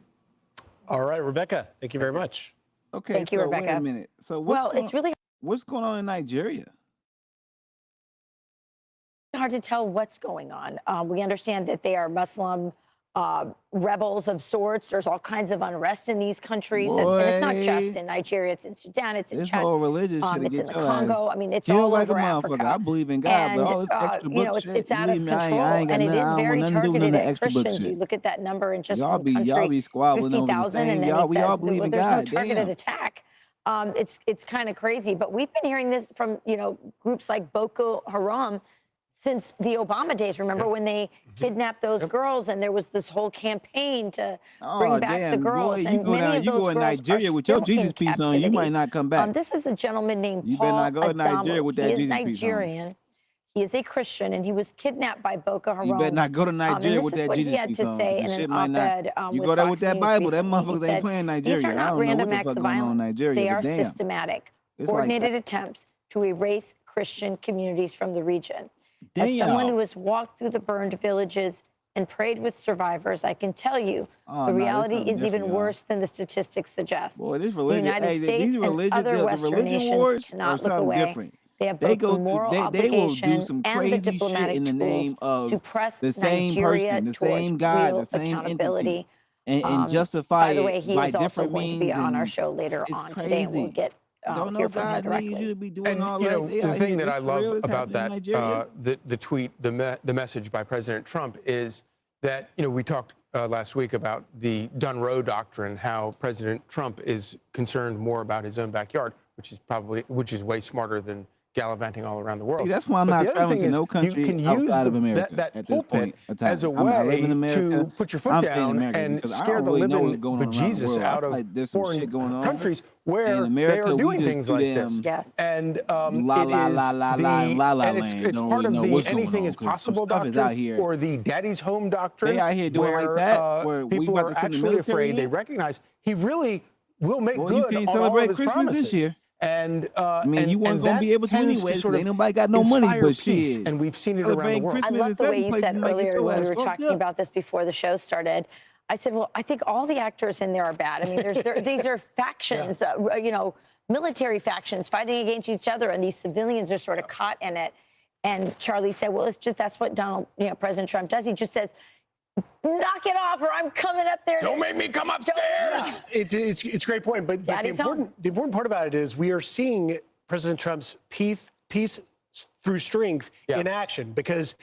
J: All right, Rebecca, thank you very much.
C: Okay,
K: Thank you,
C: so
K: Rebecca.
C: wait a minute. So
I: Well, it's really
C: what's going on in Nigeria?
I: hard to tell what's going on. We understand that they are Muslim rebels of sorts. There's all kinds of unrest in these countries. And it's not just in Nigeria. It's in Sudan. It's in
C: This
I: Chad.
C: whole religious shit to
I: It's in
C: get
I: the
C: your ass
I: Congo. I mean, it's
C: killed
I: all
C: like
I: over
C: a motherfucker.
I: Africa.
C: I believe in God, but all this
I: And,
C: extra
I: you know,
C: book shit,
I: it's out of
C: believe me, I
I: control,
C: ain't got
I: and it
C: nothing,
I: is
C: I don't
I: very
C: want nothing to do with
I: targeted
C: none of
I: at
C: extra book
I: Christians.
C: shit.
I: You look at that number in just
C: Y'all
I: one
C: be
I: country,
C: squabbling over the
I: 50,000,
C: same.
I: and then
C: Y'all,
I: he
C: we all
I: says
C: believe
I: that
C: in
I: there's
C: God.
I: no targeted
C: Damn.
I: attack. It's kind of crazy, but we've been hearing this from groups like Boko Haram since the Obama days. Remember when they kidnapped those girls, and there was this whole campaign to bring back the girls,
C: boy,
I: and many of
C: you
I: those
C: go in
I: girls
C: Nigeria
I: are
C: with your
I: still
C: Jesus
I: in
C: piece on, you
I: captivity.
C: might not come back.
I: This is a gentleman named
C: You better
I: Paul
C: not go to Nigeria
I: Adamu.
C: with that
I: He is
C: Jesus piece on.
I: Nigerian. He is a Christian, and he was kidnapped by Boko Haram.
C: You better not go to Nigeria
I: and
C: with
I: this is
C: that
I: what
C: Jesus
I: he had
C: piece
I: to
C: on.
I: say
C: 'Cause
I: in
C: shit
I: an
C: might not.
I: op-ed
C: You
I: with
C: go there
I: Fox
C: with that
I: News
C: Bible, that
I: recently. He
C: motherfuckers ain't
I: said,
C: playing
I: these
C: Nigeria.
I: are
C: I
I: not
C: don't know
I: random
C: what the
I: acts
C: fuck
I: of
C: going on in
I: violence.
C: Nigeria.
I: They
C: but
I: are
C: damn.
I: systematic,
C: It's like
I: coordinated attempts to erase Christian communities from the region. As
C: Damn.
I: someone who has walked through the burned villages and prayed with survivors, I can tell you
C: Oh,
I: the
C: nah, this
I: reality
C: something
I: is even
C: different, y'all.
I: worse than the statistics suggest.
C: Boy, this
I: The
C: religion,
I: United
C: hey,
I: States
C: these
I: and
C: religious,
I: other
C: the
I: Western
C: religion
I: nations
C: wars are
I: cannot look
C: something
I: away.
C: different.
I: They have
C: They
I: both
C: go
I: the moral
C: they will do
I: obligation
C: some
I: and the
C: crazy shit
I: diplomatic
C: in the
I: tools
C: name of
I: to press
C: the same
I: Nigeria
C: person, the
I: towards
C: same God,
I: real
C: the same
I: accountability.
C: entity, and justify
I: By the way,
C: it
I: he
C: by
I: is also
C: different
I: going to be
C: means.
I: on our
C: And
I: show later
C: it's
I: on today, and we'll
C: crazy.
I: get
C: Don't know
I: hear from him
C: God needs you
I: directly.
C: to be doing
J: And
C: all
J: you
C: that.
J: know,
C: They
J: the
C: out
J: thing
C: here,
J: that
C: this
J: I
C: for
J: love
C: real, this
J: about
C: happening in Nigeria.
J: the tweet, the message by President Trump is that, you know, we talked last week about the done row doctrine, how President Trump is concerned more about his own backyard, which is way smarter than gallivanting all around the world.
C: See, that's why I'm
J: But
C: not
J: the other
C: traveling
J: thing
C: to
J: is
C: no
J: you
C: country
J: can use
C: outside of America
J: that
C: at this
J: pulpit
C: point of time.
J: as a
C: I live in
J: way
C: America.
J: to put your foot
C: I'm staying in
J: down
C: America
J: and
C: because I
J: scare
C: don't
J: the
C: really know
J: living
C: what's going on around the
J: bejesus
C: world. I
J: out
C: feel
J: of
C: like there's some
J: foreign
C: shit going on.
J: countries
C: In
J: where
C: America,
J: they are
C: we
J: doing
C: just
J: things
C: too
J: like
C: damn
J: this.
I: Yes.
J: And
C: la
J: it
C: la
J: is
C: la la la
J: the,
C: and la la
J: and
C: land.
J: it's
C: Don't
J: part
C: really
J: of
C: know
J: the
C: what's going
J: anything
C: on
J: is
C: 'cause some
J: possible
C: stuff is
J: doctrine
C: out here.
J: or the daddy's home doctrine.
C: They out here doing
J: where,
C: like that, where we
J: people
C: about
J: are
C: to send the
J: actually
C: military
J: afraid. They
C: in?
J: recognize he really will make
C: Boy, you
J: good
C: can't
J: on all of
C: celebrate
J: his
C: Christmas
J: promises.
C: this year.
J: And
C: I mean, you weren't
J: and
C: gonna
J: that
C: be able to
J: tends
C: anyway,
J: sort
C: because
J: of
C: ain't nobody got no money
J: inspire
C: but
J: peace,
C: shit.
J: and we've seen it around the
C: Celebrating
J: world.
I: I
C: Christmas in
I: love the way
C: certain
I: you
C: places
I: said
C: make you
I: earlier
C: your
I: when
C: ass
I: we were
C: fucked
I: talking
C: up.
I: about this before the show started. I said, well, I think all the actors in there are bad. I mean, these are factions, military factions fighting against each other, and these civilians are sort of caught in it. And Charlie said, well, it's just that's what President Trump does. He just says, knock it off, or I'm coming up there.
J: Don't make me come upstairs. It's a great point, but the important part about it is we are seeing President Trump's peace through strength in action, because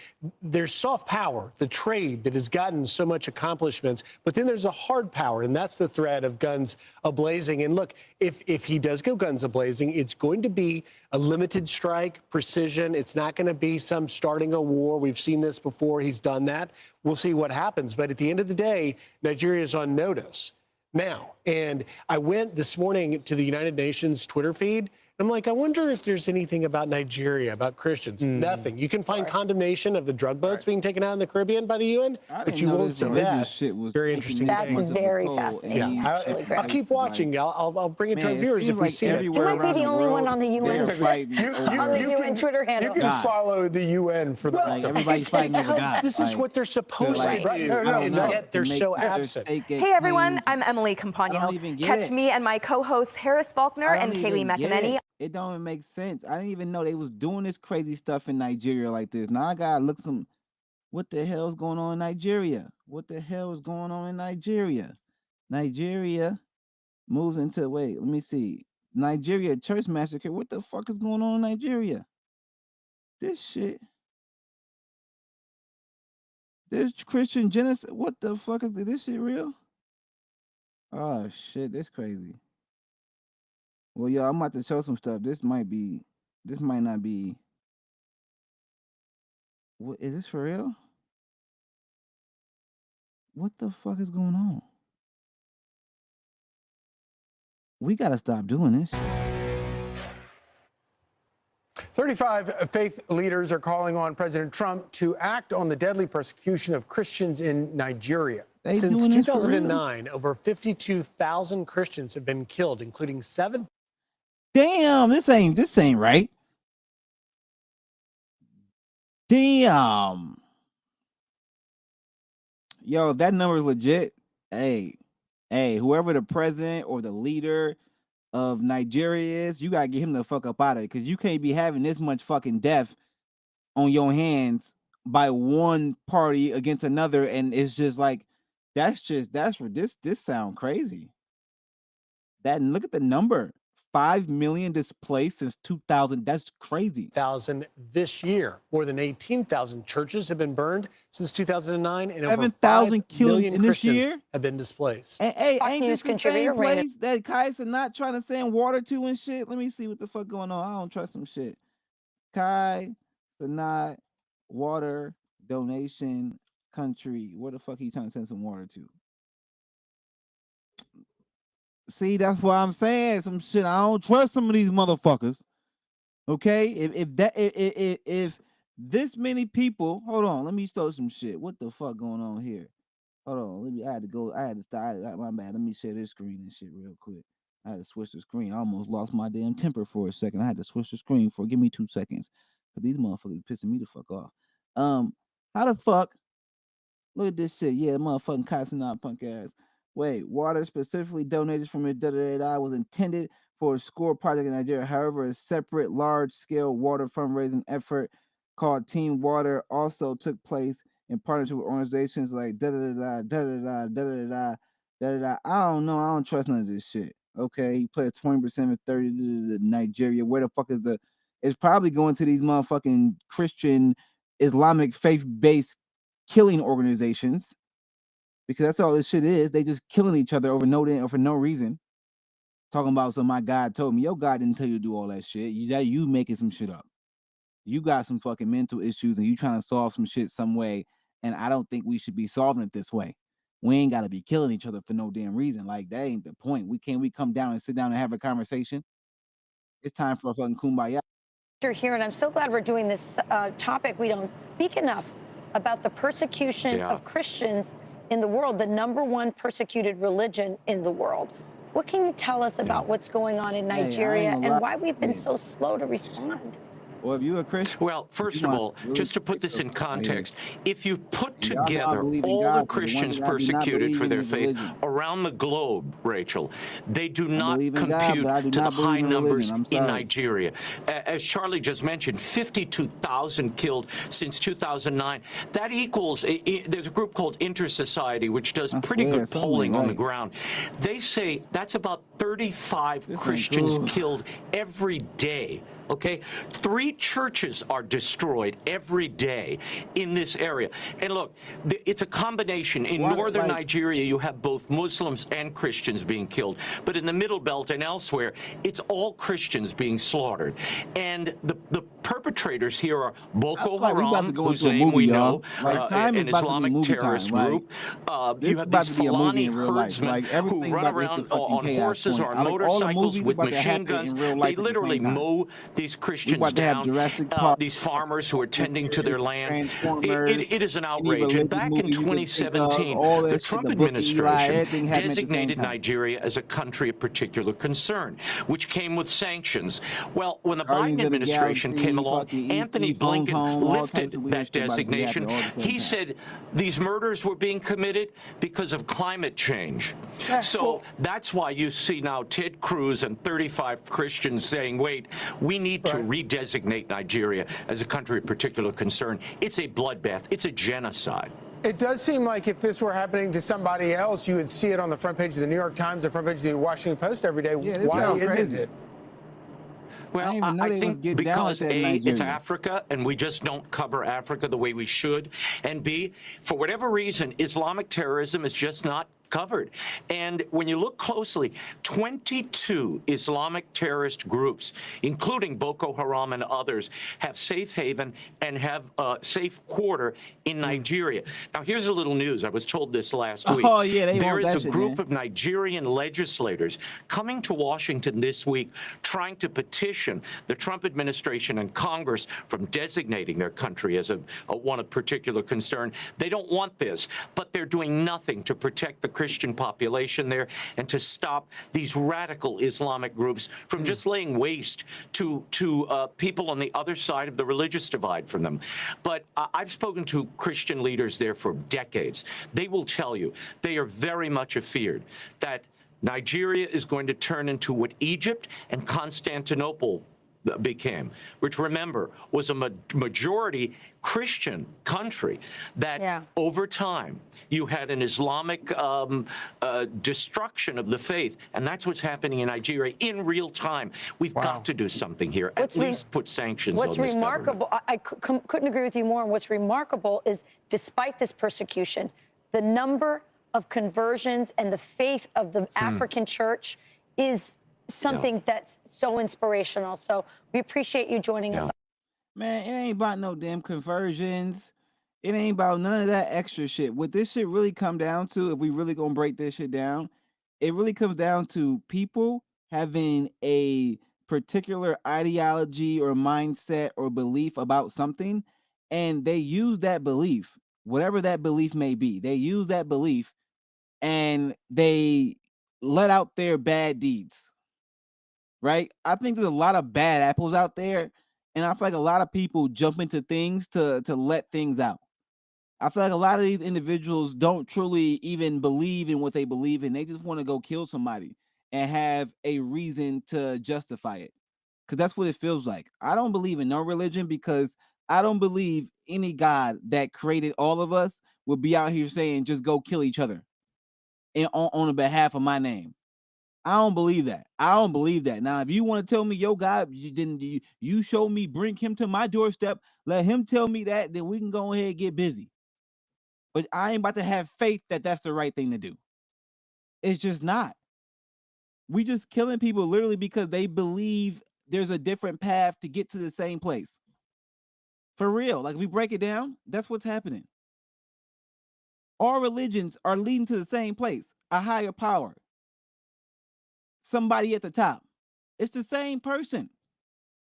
J: there's soft power, the trade that has gotten so much accomplishments, but then there's a hard power, and that's the threat of guns a-blazing. And look, if he does go guns a-blazing, it's going to be a limited strike, precision. It's not going to be some starting a war. We've seen this before. He's done that. We'll see what happens. But at the end of the day, Nigeria is on notice now. And I went this morning to the United Nations Twitter feed. I'm like, I wonder if there's anything about Nigeria, about Christians. Nothing. You can find condemnation of the drug boats being taken out in the Caribbean by the UN, but you won't see that.
C: Shit was
J: very interesting.
I: That's very fascinating.
J: Yeah, I'll keep watching. I'll bring it to our viewers if we see it.
I: You might be the only one on the UN Twitter handle.
J: You can follow the UN for the
C: like everybody's fighting over God.
J: This is what they're supposed to do. And yet they're so absent.
L: Hey everyone, I'm Emily Campagno. Catch me and my co-hosts Harris Faulkner and Kaylee McEnany.
C: It don't even make sense. I didn't even know they was doing this crazy stuff in Nigeria like this. Now I gotta look some. What the hell is going on in Nigeria? What the hell is going on in Nigeria? Nigeria moves into wait. Let me see. Nigeria church massacre. What the fuck is going on in Nigeria? This shit. There's Christian genocide. What the fuck is this shit real? Oh shit, that's crazy. Well, yo, I'm about to show some stuff. This might not be. What is this for real? What the fuck is going on? We gotta stop doing this.
M: 35 faith leaders are calling on President Trump to act on the deadly persecution of Christians in Nigeria.
J: Since 2009, over 52,000 Christians have been killed, including 7.
C: Damn, this ain't right. Damn. Yo, if that number is legit, hey, whoever the president or the leader of Nigeria is, you gotta get him the fuck up out of it, because you can't be having this much fucking death on your hands by one party against another, and it's just like that's for this sound crazy. That, and look at the number. 5 million displaced since 2000. That's crazy.
J: This year. More than 18,000 churches have been burned since 2009, and
C: 7,000 killed in this year
J: have been displaced.
C: And hey, ain't this the same place that Kai's not trying to send water to and shit? Let me see what the fuck going on. I don't trust some shit. Kai, not water donation country. Where the fuck are you trying to send some water to? See, that's why I'm saying some shit. I don't trust some of these motherfuckers. Okay, if this many people, hold on, let me show some shit. What the fuck going on here? Hold on, I had to start. My bad. Let me share this screen and shit real quick. I had to switch the screen. I almost lost my damn temper for a second. I had to switch the screen give me 2 seconds, cause these motherfuckers pissing me the fuck off. How the fuck? Look at this shit. Yeah, motherfucking Kai's not punk ass. Wait, water specifically donated from it was intended for a school project in Nigeria. However, a separate large-scale water fundraising effort called Team Water also took place in partnership with organizations like I don't know. I don't trust none of this shit. Okay, you play 20% of 30 to Nigeria. Where the fuck is it's probably going to these motherfucking Christian Islamic faith-based killing organizations. Because that's all this shit is. They just killing each other for no reason. Talking about my God told me. Your God didn't tell you to do all that shit. You making some shit up. You got some fucking mental issues and you trying to solve some shit some way. And I don't think we should be solving it this way. We ain't got to be killing each other for no damn reason. Like, that ain't the point. We come down and sit down and have a conversation. It's time for a fucking kumbaya.
I: You're here, and I'm so glad we're doing this topic. We don't speak enough about the persecution of Christians in the world, the #1 persecuted religion in the world. What can you tell us about what's going on in Nigeria and why we've been so slow to respond?
C: Well, if you're a Christian,
N: well, first of all, just to put this in context, if you put together all the Christians persecuted for their faith around the globe, Rachel, they do not compute to the high numbers in Nigeria. As Charlie just mentioned, 52,000 killed since 2009. That equals, there's a group called Inter-Society, which does pretty good polling on the ground. They say that's about 35 Christians killed every day okay? 3 churches are destroyed every day in this area. And look, it's a combination. In northern Nigeria, you have both Muslims and Christians being killed. But in the Middle Belt and elsewhere, it's all Christians being slaughtered. And the perpetrators here are Boko Haram, whose name we know, an Islamic terrorist group. You have these Fulani herdsmen who run around on horses or on motorcycles with machine guns. They literally mow these Christians down. These farmers who are tending to their land. It is an outrage. And back in 2017, the Trump administration designated Nigeria as a country of particular concern, which came with sanctions. Well, when the Biden administration came along, Anthony Blinken lifted that designation. He said these murders were being committed because of climate change. So that's why you see now Ted Cruz and 35 Christians saying, wait, we need to redesignate Nigeria as a country of particular concern. It's a bloodbath. It's a genocide.
M: It does seem like if this were happening to somebody else, you would see it on the front page of the New York Times, the front page of the Washington Post every day.
C: Yeah,
M: why isn't it?
N: Well, I think because A, it's Africa, and we just don't cover Africa the way we should, and B, for whatever reason, Islamic terrorism is just not covered. And when you look closely, 22 Islamic terrorist groups, including Boko Haram and others, have safe haven and have a safe quarter in Nigeria. Now, here's a little news. I was told this last week.
C: Oh, yeah,
N: there is a group of Nigerian legislators coming to Washington this week trying to petition the Trump administration and Congress from designating their country as a one of particular concern. They don't want this, but they're doing nothing to protect the Christian population there and to stop these radical Islamic groups from just laying waste to people on the other side of the religious divide from them. But I've spoken to Christian leaders there for decades. They will tell you they are very much afeared that Nigeria is going to turn into what Egypt and Constantinople became, which, remember, was a majority Christian country that over time you had an Islamic destruction of the faith. And that's what's happening in Nigeria in real time. We've got to do something here, at least put sanctions on this government.
I: What's remarkable, I couldn't agree with you more, and what's remarkable is despite this persecution, the number of conversions and the faith of the African church is something that's so inspirational. So we appreciate you joining us.
C: Man, it ain't about no damn conversions. It ain't about none of that extra shit. What this shit really come down to, if we really gonna break this shit down, it really comes down to people having a particular ideology or mindset or belief about something, and they use that belief, whatever that belief may be, they use that belief and they let out their bad deeds. Right? I think there's a lot of bad apples out there, and I feel like a lot of people jump into things to let things out. I feel like a lot of these individuals don't truly even believe in what they believe in. They just want to go kill somebody and have a reason to justify it, because that's what it feels like. I don't believe in no religion because I don't believe any God that created all of us would be out here saying just go kill each other and on the behalf of my name. I don't believe that. I don't believe that. Now, if you want to tell me, yo, God, you show me, bring him to my doorstep, let him tell me that, then we can go ahead and get busy. But I ain't about to have faith that that's the right thing to do. It's just not. We just killing people literally because they believe there's a different path to get to the same place. For real. Like, if we break it down, that's what's happening. All religions are leading to the same place, a higher power. Somebody at the top. It's the same person.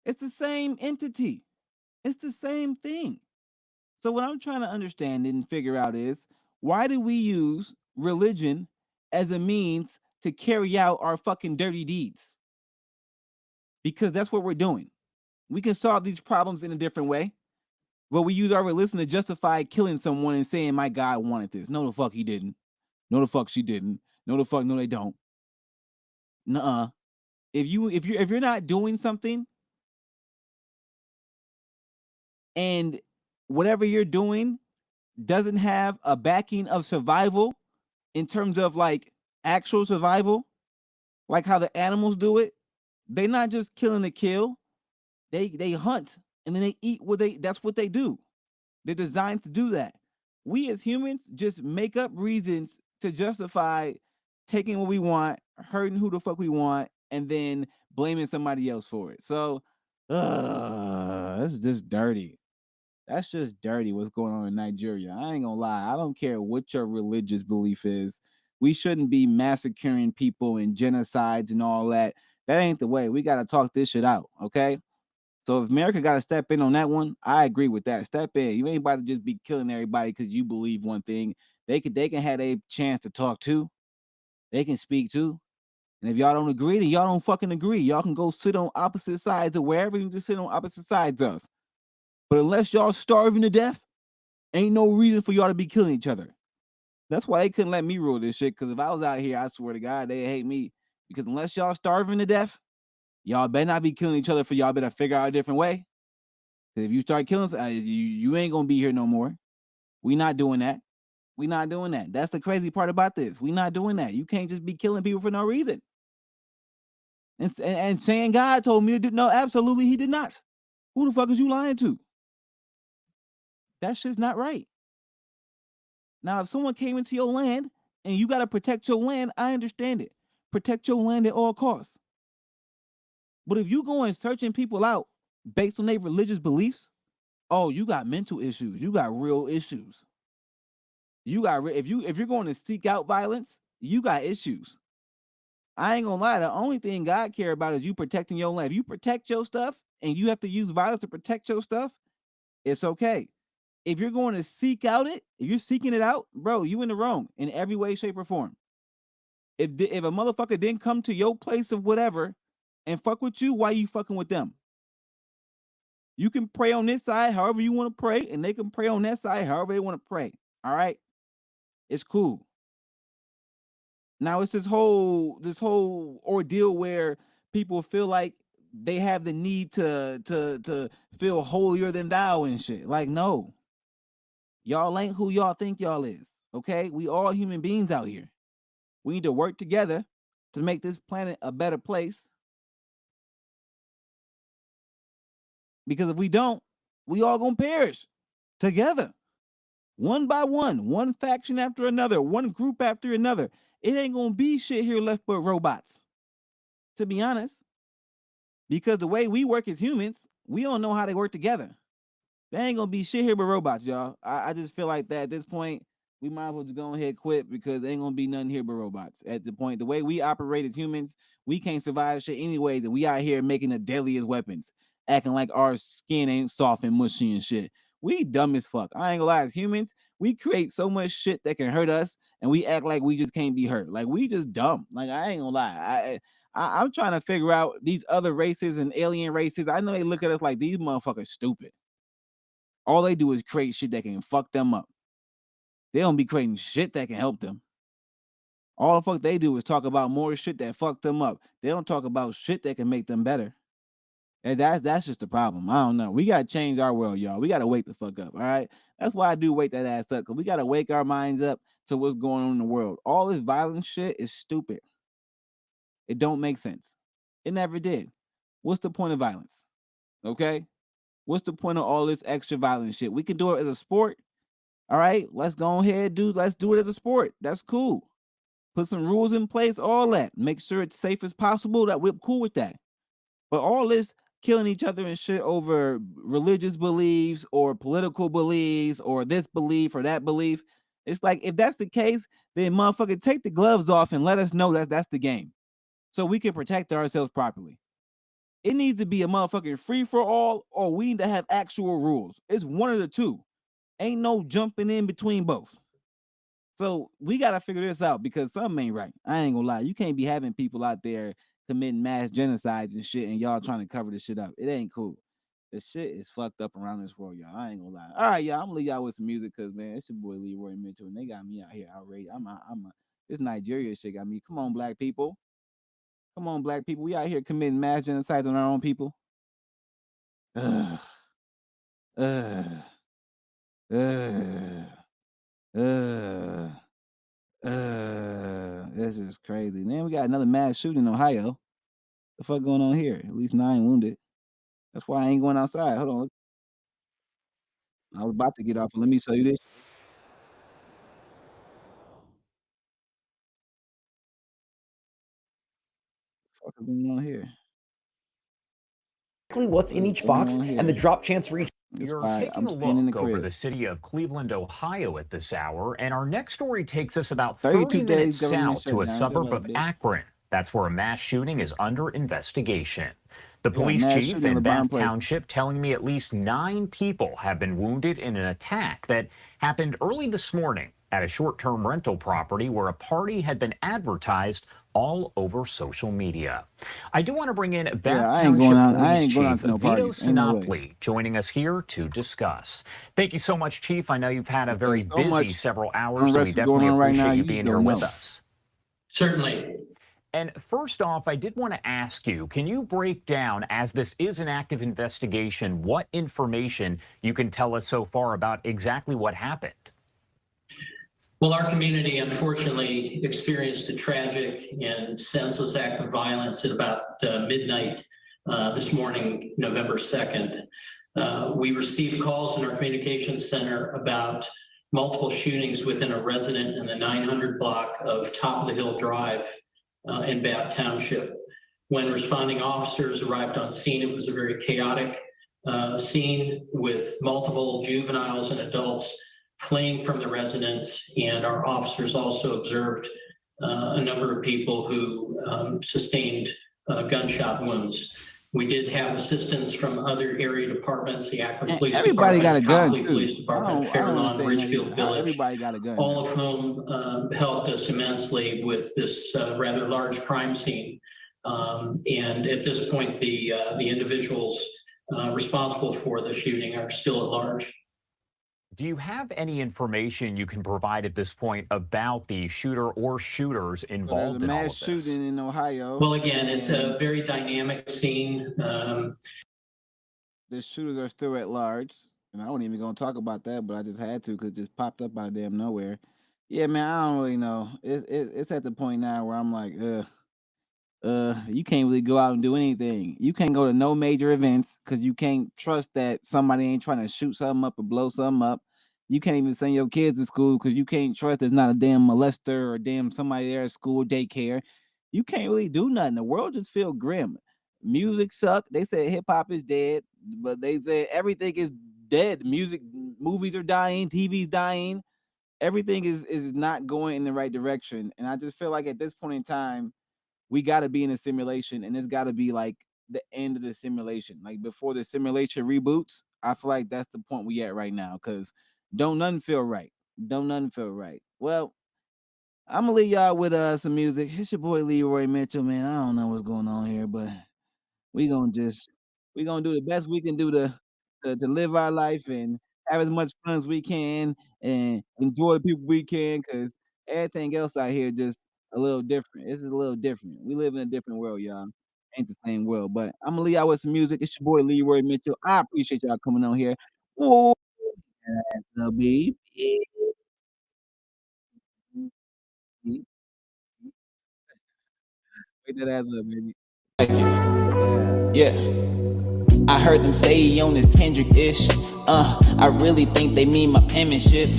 C: It's the same entity. It's the same thing. So what I'm trying to understand and figure out is, why do we use religion as a means to carry out our fucking dirty deeds? Because that's what we're doing. We can solve these problems in a different way, but we use our religion to justify killing someone and saying, my God wanted this. No, the fuck he didn't. No, the fuck she didn't. No, the fuck no, they don't. Nuh-uh. If you're not doing something and whatever you're doing doesn't have a backing of survival in terms of like actual survival, like how the animals do it, they're not just killing to kill. They hunt and then they eat that's what they do. They're designed to do that. We as humans just make up reasons to justify taking what we want, hurting who the fuck we want, and then blaming somebody else for it. So, that's just dirty. That's just dirty what's going on in Nigeria. I ain't gonna lie. I don't care what your religious belief is. We shouldn't be massacring people and genocides and all that. That ain't the way. We got to talk this shit out, okay? So if America got to step in on that one, I agree with that. Step in. You ain't about to just be killing everybody because you believe one thing. They can have a chance to talk too. They can speak too. And if y'all don't agree, then y'all don't fucking agree. Y'all can go sit on opposite sides of wherever you just sit on opposite sides of. But unless y'all starving to death, ain't no reason for y'all to be killing each other. That's why they couldn't let me rule this shit. Because if I was out here, I swear to God, they hate me. Because unless y'all starving to death, y'all better not be killing each other. For y'all better figure out a different way. If you start killing, you ain't gonna be here no more. We not doing that. We not doing that. That's the crazy part about this. We not doing that. You can't just be killing people for no reason. And saying God told me to do no, absolutely he did not. Who the fuck is you lying to? That shit's not right. Now, if someone came into your land and you got to protect your land, I understand it. Protect your land at all costs. But if you go and searching people out based on their religious beliefs, oh, you got mental issues. You got real issues. You got if you're going to seek out violence, you got issues. I ain't gonna lie. The only thing God care about is you protecting your land. If you protect your stuff and you have to use violence to protect your stuff, it's okay. If you're going to seek out it, if you're seeking it out, bro, you in the wrong in every way, shape, or form. If a motherfucker didn't come to your place of whatever and fuck with you, why you fucking with them? You can pray on this side however you want to pray, and they can pray on that side however they want to pray. All right? It's cool. Now it's this whole ordeal where people feel like they have the need to feel holier than thou and shit. Like, no. Y'all ain't who y'all think y'all is. Okay? We all human beings out here. We need to work together to make this planet a better place. Because if we don't, we all gonna perish together. One by one faction after another, one group after another. It ain't gonna be shit here left but robots. To be honest. Because the way we work as humans, we don't know how they work together. There ain't gonna be shit here but robots, y'all. I just feel like that at this point, we might as well just go ahead and quit because there ain't gonna be nothing here but robots. At the point, the way we operate as humans, we can't survive shit anyway. That we out here making the deadliest weapons, acting like our skin ain't soft and mushy and shit. We dumb as fuck. I ain't gonna lie, as humans, we create so much shit that can hurt us, and we act like we just can't be hurt. Like we just dumb. Like I ain't gonna lie. I'm trying to figure out these other races and alien races. I know they look at us like these motherfuckers stupid. All they do is create shit that can fuck them up. They don't be creating shit that can help them. All the fuck they do is talk about more shit that fuck them up. They don't talk about shit that can make them better. And that's just the problem. I don't know. We gotta change our world, y'all. We gotta wake the fuck up. All right. That's why I do wake that ass up. Cause we gotta wake our minds up to what's going on in the world. All this violent shit is stupid. It don't make sense. It never did. What's the point of violence? Okay. What's the point of all this extra violent shit? We can do it as a sport. All right, let's go ahead, let's do it as a sport. That's cool. Put some rules in place, all that. Make sure it's safe as possible. That we're cool with that. But all this killing each other and shit over religious beliefs or political beliefs or this belief or that belief. It's like, if that's the case, then motherfucker, take the gloves off and let us know that that's the game. So we can protect ourselves properly. It needs to be a motherfucking free for all, or we need to have actual rules. It's one of the two. Ain't no jumping in between both. So we got to figure this out because something ain't right. I ain't gonna lie. You can't be having people out there committing mass genocides and shit and y'all trying to cover this shit up. It ain't cool. The shit is fucked up around this world, y'all. I ain't gonna lie. All right, y'all. I'm gonna leave y'all with some music because, man, it's your boy Leroy Mitchell and they got me out here outraged. This Nigeria shit got me. Come on, black people. Come on, black people. We out here committing mass genocides on our own people. This is crazy. Then we got another mass shooting in Ohio. The fuck going on here? At least 9 wounded. That's why I ain't going outside. Hold on. Look. I was about to get off. Let me show you this. What is going on here?
O: What's in each box and the drop chance for each.
P: You're taking a look over the city of Cleveland, Ohio at this hour, and our next story takes us about 30 minutes south to a suburb of Akron. That's where a mass shooting is under investigation. The police chief in Bath Township telling me at least 9 people have been wounded in an attack that happened early this morning at a short-term rental property where a party had been advertised all over social media. I do want to bring in Bath Township Police Chief Vito Sinopoli joining us here to discuss. Thank you so much, Chief. I know you've had a very busy several hours, so we definitely appreciate you being here with us.
Q: Certainly.
P: And first off, I did want to ask you, can you break down, as this is an active investigation, what information you can tell us so far about exactly what happened?
Q: Well, our community unfortunately experienced a tragic and senseless act of violence at about midnight this morning, November 2nd. We received calls in our communications center about multiple shootings within a resident in the 900 block of Top of the Hill Drive in Bath Township. When responding officers arrived on scene, it was a very chaotic scene with multiple juveniles and adults fleeing from the residence, and our officers also observed a number of people who sustained gunshot wounds. We did have assistance from other area departments, the Akron Police
C: Everybody
Q: Department,
C: got a gun,
Q: Copley Police Department, Fairlawn, Ridgefield Village.
C: Everybody got a gun.
Q: All of whom helped us immensely with this rather large crime scene. And at this point, the individuals responsible for the shooting are still at large.
P: Do you have any information you can provide at this point about the shooter or shooters involved in all of this?
C: Mass shooting in Ohio.
Q: Well, again, it's a very dynamic scene.
C: The shooters are still at large, and I wasn't even going to talk about that, but I just had to because it just popped up out of damn nowhere. Yeah, man, I don't really know. It's at the point now where I'm like, you can't really go out and do anything. You can't go to no major events because you can't trust that somebody ain't trying to shoot something up or blow something up. You can't even send your kids to school because you can't trust there's not a damn molester or damn somebody there at school, daycare. You can't really do nothing. The world just feel grim. Music suck. They said hip hop is dead, but they said everything is dead. Music, movies are dying, TV's dying. Everything is not going in the right direction. And I just feel like at this point in time, we got to be in a simulation, and it's got to be like the end of the simulation. Like before the simulation reboots, I feel like that's the point we at right now, because don't nothing feel right. Don't nothing feel right. Well, I'm going to leave y'all with some music. It's your boy Leroy Mitchell, man. I don't know what's going on here, but we going to do the best we can do to live our life and have as much fun as we can and enjoy the people we can, because everything else out here just a little different. This is a little different. We live in a different world, y'all. Ain't the same world. But I'm gonna leave y'all with some music. It's your boy Leroy Mitchell. I appreciate y'all coming on here. Ooh, that's the baby. Wake that ass up, baby.
B: Yeah. I heard them say he on his Kendrick-ish. I really think they mean my penmanship.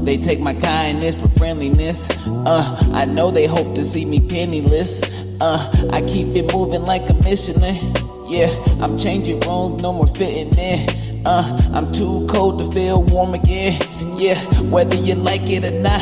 B: They take my kindness for friendliness. I know they hope to see me penniless. I keep it moving like a Michelin. Yeah, I'm changing rooms, no more fitting in. I'm too cold to feel warm again. Yeah, whether you like it or not,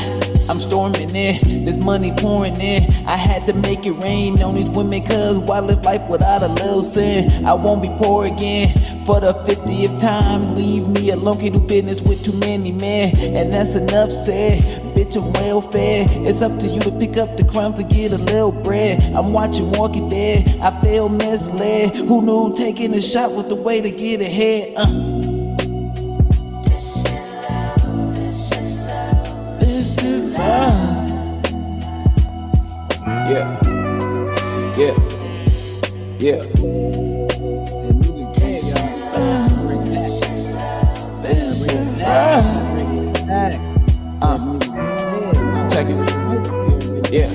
B: I'm storming in. There's money pouring in. I had to make it rain on these women, cause why live life without a little sin? I won't be poor again for the 50th time. Leave me alone, can't do business with too many men. And that's enough said. Bitch, I'm well fed. It's up to you to pick up the crumbs to get a little bread. I'm watching Walking Dead. I feel misled. Who knew taking a shot was the way to get ahead? This is love. Yeah. Check it. Yeah.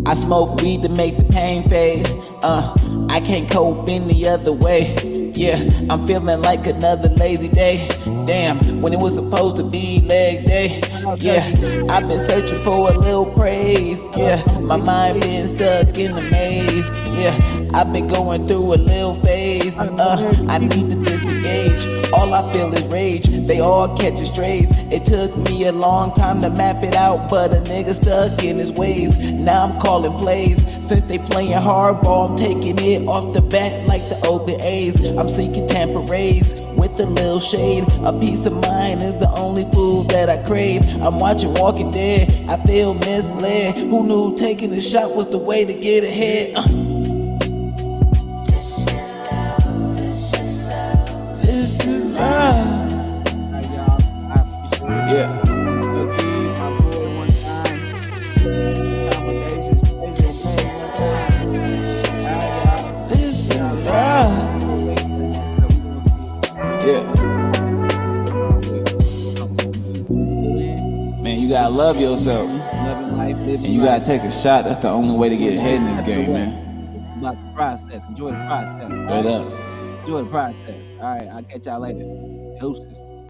B: I smoke weed to make the pain fade. I can't cope any other way. Yeah, I'm feeling like another lazy day. Damn, when it was supposed to be leg day. Yeah, I've been searching for a little praise. Yeah, my mind been stuck in the maze. Yeah, I've been going through a little phase. I need to disengage. All I feel is rage. They all catching strays. It took me a long time to map it out, but a nigga stuck in his ways. Now I'm calling plays. Since they playing hardball, I'm taking it off the bat like the Oakland A's. I'm seeking Tampa Rays with a little shade. A peace of mind is the only food that I crave. I'm watching Walking Dead, I feel misled. Who knew taking a shot was the way to get ahead? This is love. Yeah. Man, you gotta love yourself. And you gotta take a shot. That's the only way to get ahead in this game, man.
C: It's about the process. Enjoy the process.
B: Straight up.
C: Enjoy the process. All right, I'll catch y'all later. Deuces.